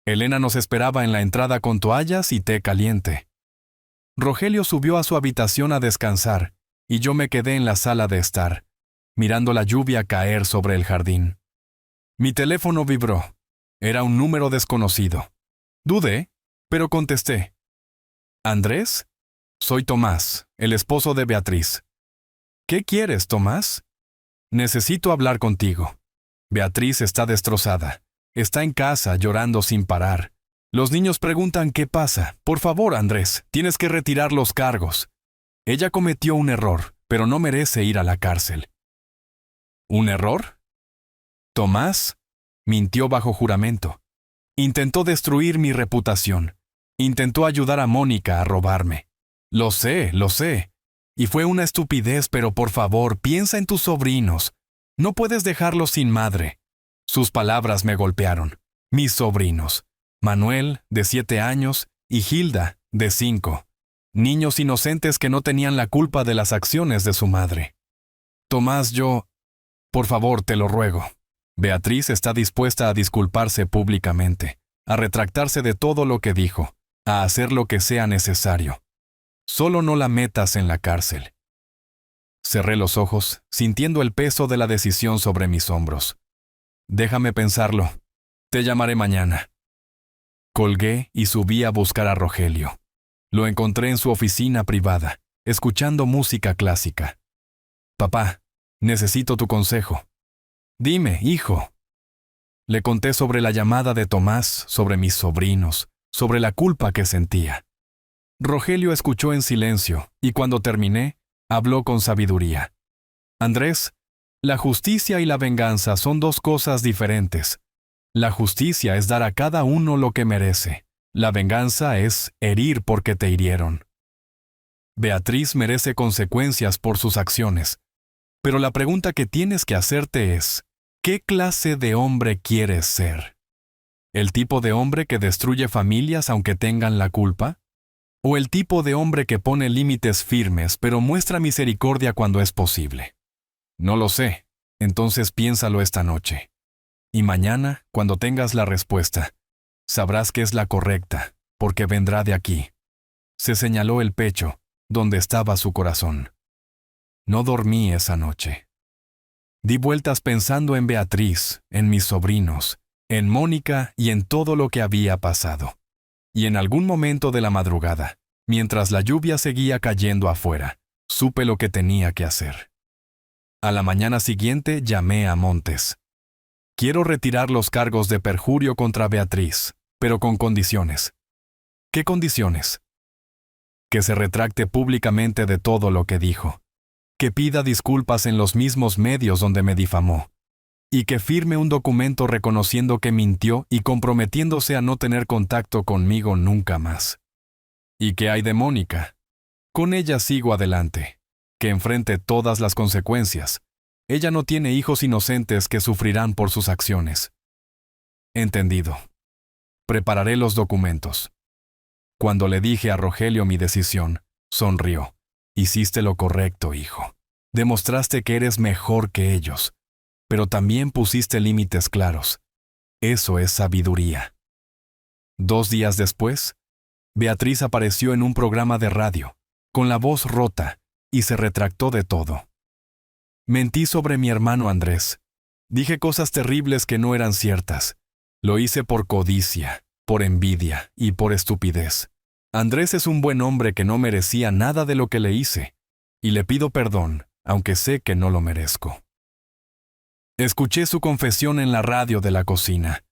Elena nos esperaba en la entrada con toallas y té caliente. Rogelio subió a su habitación a descansar, y yo me quedé en la sala de estar, mirando la lluvia caer sobre el jardín. Mi teléfono vibró. Era un número desconocido. Dudé, pero contesté. ¿Andrés? Soy Tomás, el esposo de Beatriz. ¿Qué quieres, Tomás? Necesito hablar contigo. Beatriz está destrozada. Está en casa llorando sin parar. Los niños preguntan qué pasa. Por favor, Andrés, tienes que retirar los cargos. Ella cometió un error, pero no merece ir a la cárcel. ¿Un error? Tomás mintió bajo juramento. Intentó destruir mi reputación. Intentó ayudar a Mónica a robarme. Lo sé. Y fue una estupidez, pero por favor, piensa en tus sobrinos. No puedes dejarlos sin madre. Sus palabras me golpearon. Mis sobrinos. Manuel, de 7 años, y Hilda, de 5. Niños inocentes que no tenían la culpa de las acciones de su madre. Tomás, por favor, te lo ruego. Beatriz está dispuesta a disculparse públicamente, a retractarse de todo lo que dijo, a hacer lo que sea necesario. Solo no la metas en la cárcel. Cerré los ojos, sintiendo el peso de la decisión sobre mis hombros. Déjame pensarlo. Te llamaré mañana. Colgué y subí a buscar a Rogelio. Lo encontré en su oficina privada, escuchando música clásica. Papá, necesito tu consejo. Dime, hijo. Le conté sobre la llamada de Tomás, sobre mis sobrinos, sobre la culpa que sentía. Rogelio escuchó en silencio y cuando terminé, habló con sabiduría. Andrés, la justicia y la venganza son dos cosas diferentes. La justicia es dar a cada uno lo que merece. La venganza es herir porque te hirieron. Beatriz merece consecuencias por sus acciones. Pero la pregunta que tienes que hacerte es, ¿qué clase de hombre quieres ser? ¿El tipo de hombre que destruye familias aunque tengan la culpa? ¿O el tipo de hombre que pone límites firmes pero muestra misericordia cuando es posible? No lo sé. Entonces piénsalo esta noche. Y mañana, cuando tengas la respuesta, sabrás que es la correcta, porque vendrá de aquí. Se señaló el pecho, donde estaba su corazón. No dormí esa noche. Di vueltas pensando en Beatriz, en mis sobrinos, en Mónica y en todo lo que había pasado. Y en algún momento de la madrugada, mientras la lluvia seguía cayendo afuera, supe lo que tenía que hacer. A la mañana siguiente llamé a Montes. Quiero retirar los cargos de perjurio contra Beatriz, pero con condiciones. ¿Qué condiciones? Que se retracte públicamente de todo lo que dijo, que pida disculpas en los mismos medios donde me difamó, y que firme un documento reconociendo que mintió y comprometiéndose a no tener contacto conmigo nunca más. ¿Y qué hay de Mónica? Con ella sigo adelante, que enfrente todas las consecuencias. Ella no tiene hijos inocentes que sufrirán por sus acciones. Entendido. Prepararé los documentos. Cuando le dije a Rogelio mi decisión, sonrió. Hiciste lo correcto, hijo. Demostraste que eres mejor que ellos, pero también pusiste límites claros. Eso es sabiduría. 2 días después, Beatriz apareció en un programa de radio, con la voz rota, y se retractó de todo. Mentí sobre mi hermano Andrés. Dije cosas terribles que no eran ciertas. Lo hice por codicia, por envidia y por estupidez. Andrés es un buen hombre que no merecía nada de lo que le hice, y le pido perdón, aunque sé que no lo merezco. Escuché su confesión en la radio de la cocina.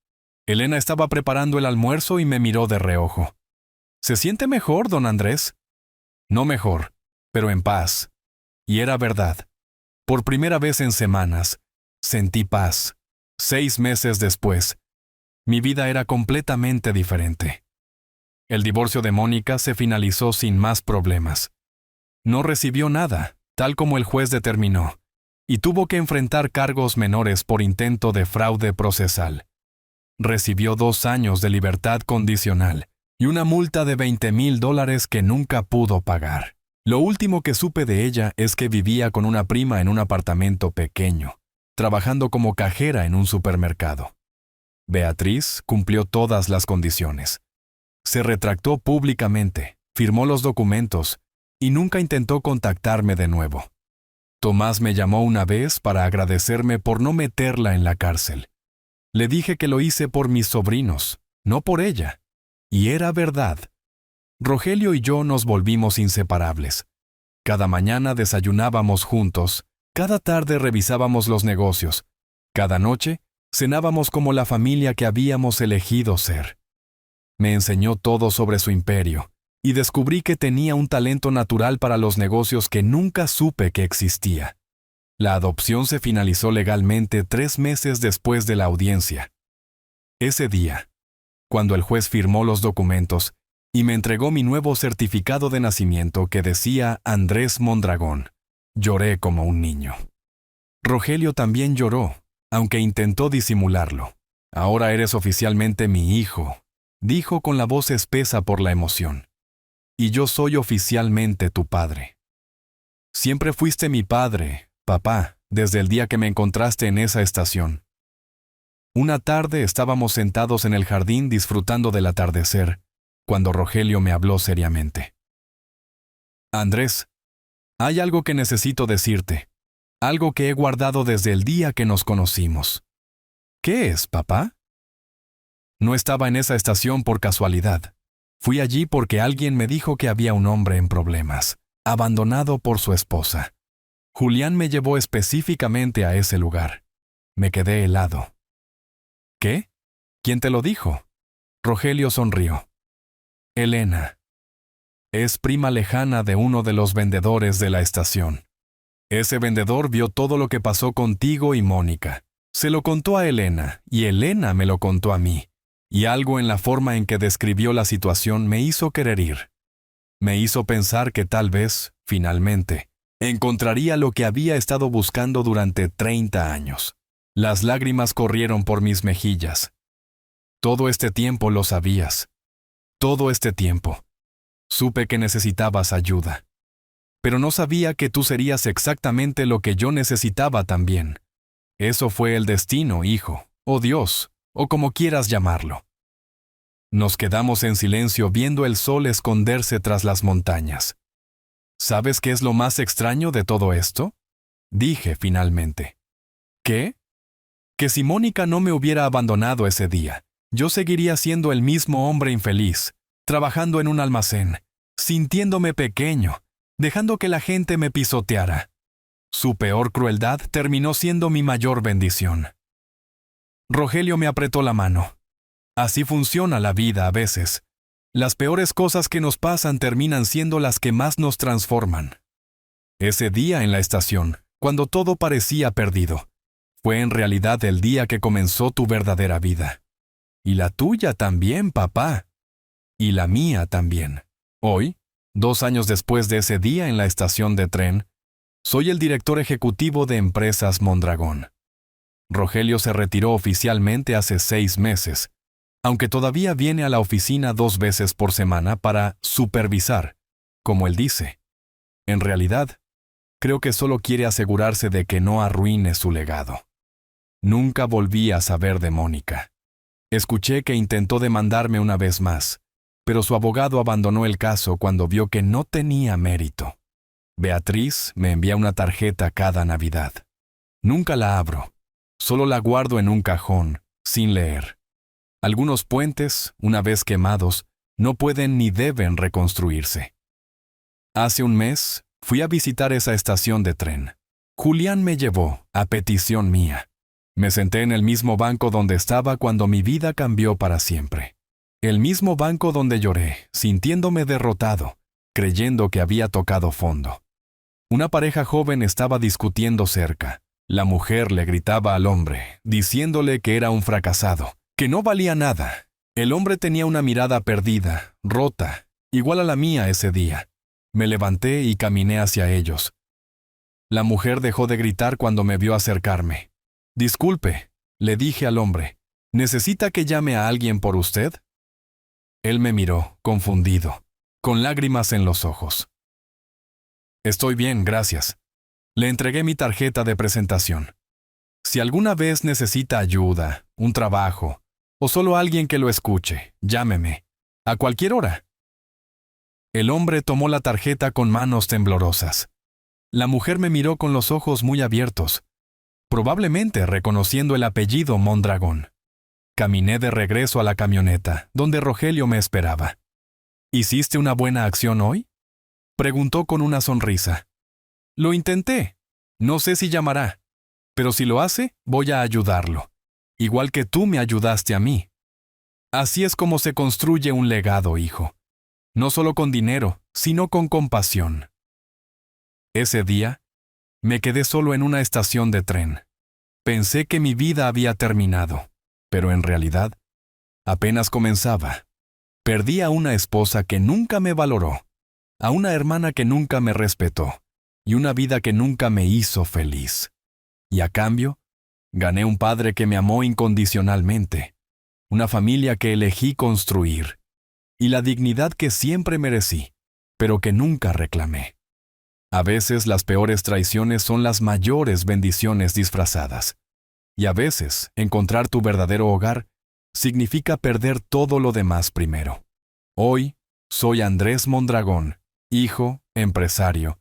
Elena estaba preparando el almuerzo y me miró de reojo. ¿Se siente mejor, don Andrés? No mejor, pero en paz. Y era verdad. Por primera vez en semanas, sentí paz. 6 meses después, mi vida era completamente diferente. El divorcio de Mónica se finalizó sin más problemas. No recibió nada, tal como el juez determinó, y tuvo que enfrentar cargos menores por intento de fraude procesal. Recibió 2 años de libertad condicional y una multa de $20,000 que nunca pudo pagar. Lo último que supe de ella es que vivía con una prima en un apartamento pequeño, trabajando como cajera en un supermercado. Beatriz cumplió todas las condiciones. Se retractó públicamente, firmó los documentos y nunca intentó contactarme de nuevo. Tomás me llamó una vez para agradecerme por no meterla en la cárcel. Le dije que lo hice por mis sobrinos, no por ella. Y era verdad. Rogelio y yo nos volvimos inseparables. Cada mañana desayunábamos juntos, cada tarde revisábamos los negocios, cada noche cenábamos como la familia que habíamos elegido ser. Me enseñó todo sobre su imperio, y descubrí que tenía un talento natural para los negocios que nunca supe que existía. La adopción se finalizó legalmente 3 meses después de la audiencia. Ese día, cuando el juez firmó los documentos y me entregó mi nuevo certificado de nacimiento que decía Andrés Mondragón, lloré como un niño. Rogelio también lloró, aunque intentó disimularlo. Ahora eres oficialmente mi hijo, dijo con la voz espesa por la emoción. Y yo soy oficialmente tu padre. Siempre fuiste mi padre, papá, desde el día que me encontraste en esa estación. Una tarde estábamos sentados en el jardín disfrutando del atardecer, cuando Rogelio me habló seriamente. Andrés, hay algo que necesito decirte, algo que he guardado desde el día que nos conocimos. ¿Qué es, papá? No estaba en esa estación por casualidad. Fui allí porque alguien me dijo que había un hombre en problemas, abandonado por su esposa. Julián me llevó específicamente a ese lugar. Me quedé helado. ¿Qué? ¿Quién te lo dijo? Rogelio sonrió. Elena. Es prima lejana de uno de los vendedores de la estación. Ese vendedor vio todo lo que pasó contigo y Mónica. Se lo contó a Elena, y Elena me lo contó a mí. Y algo en la forma en que describió la situación me hizo querer ir. Me hizo pensar que tal vez, finalmente, encontraría lo que había estado buscando durante 30 años. Las lágrimas corrieron por mis mejillas. Todo este tiempo lo sabías. Todo este tiempo. Supe que necesitabas ayuda. Pero no sabía que tú serías exactamente lo que yo necesitaba también. Eso fue el destino, hijo, o Dios, o como quieras llamarlo. Nos quedamos en silencio viendo el sol esconderse tras las montañas. ¿Sabes qué es lo más extraño de todo esto? Dije finalmente. ¿Qué? Que si Mónica no me hubiera abandonado ese día, yo seguiría siendo el mismo hombre infeliz, trabajando en un almacén, sintiéndome pequeño, dejando que la gente me pisoteara. Su peor crueldad terminó siendo mi mayor bendición. Rogelio me apretó la mano. Así funciona la vida a veces. Las peores cosas que nos pasan terminan siendo las que más nos transforman. Ese día en la estación, cuando todo parecía perdido, fue en realidad el día que comenzó tu verdadera vida. Y la tuya también, papá. Y la mía también. Hoy, 2 años después de ese día en la estación de tren, soy el director ejecutivo de Empresas Mondragón. Rogelio se retiró oficialmente hace 6 meses, aunque todavía viene a la oficina 2 veces por semana para supervisar, como él dice. En realidad, creo que solo quiere asegurarse de que no arruine su legado. Nunca volví a saber de Mónica. Escuché que intentó demandarme una vez más, pero su abogado abandonó el caso cuando vio que no tenía mérito. Beatriz me envía una tarjeta cada Navidad. Nunca la abro, solo la guardo en un cajón, sin leer. Algunos puentes, una vez quemados, no pueden ni deben reconstruirse. Hace un mes, fui a visitar esa estación de tren. Julián me llevó, a petición mía. Me senté en el mismo banco donde estaba cuando mi vida cambió para siempre. El mismo banco donde lloré, sintiéndome derrotado, creyendo que había tocado fondo. Una pareja joven estaba discutiendo cerca. La mujer le gritaba al hombre, diciéndole que era un fracasado, que no valía nada. El hombre tenía una mirada perdida, rota, igual a la mía ese día. Me levanté y caminé hacia ellos. La mujer dejó de gritar cuando me vio acercarme. «Disculpe», le dije al hombre, «¿necesita que llame a alguien por usted?» Él me miró, confundido, con lágrimas en los ojos. «Estoy bien, gracias». Le entregué mi tarjeta de presentación. «Si alguna vez necesita ayuda, un trabajo, o solo alguien que lo escuche, llámeme. A cualquier hora». El hombre tomó la tarjeta con manos temblorosas. La mujer me miró con los ojos muy abiertos, probablemente reconociendo el apellido Mondragón. Caminé de regreso a la camioneta, donde Rogelio me esperaba. «¿Hiciste una buena acción hoy?», preguntó con una sonrisa. «Lo intenté. No sé si llamará, pero si lo hace, voy a ayudarlo, igual que tú me ayudaste a mí. Así es como se construye un legado, hijo. No solo con dinero, sino con compasión». Ese día, me quedé solo en una estación de tren. Pensé que mi vida había terminado, pero en realidad, apenas comenzaba. Perdí a una esposa que nunca me valoró, a una hermana que nunca me respetó, y una vida que nunca me hizo feliz. Y a cambio, gané un padre que me amó incondicionalmente, una familia que elegí construir, y la dignidad que siempre merecí, pero que nunca reclamé. A veces las peores traiciones son las mayores bendiciones disfrazadas. Y a veces, encontrar tu verdadero hogar significa perder todo lo demás primero. Hoy, soy Andrés Mondragón, hijo, empresario,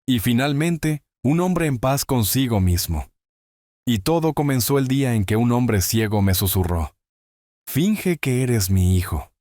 y finalmente, un hombre en paz consigo mismo. Y todo comenzó el día en que un hombre ciego me susurró: «Finge que eres mi hijo».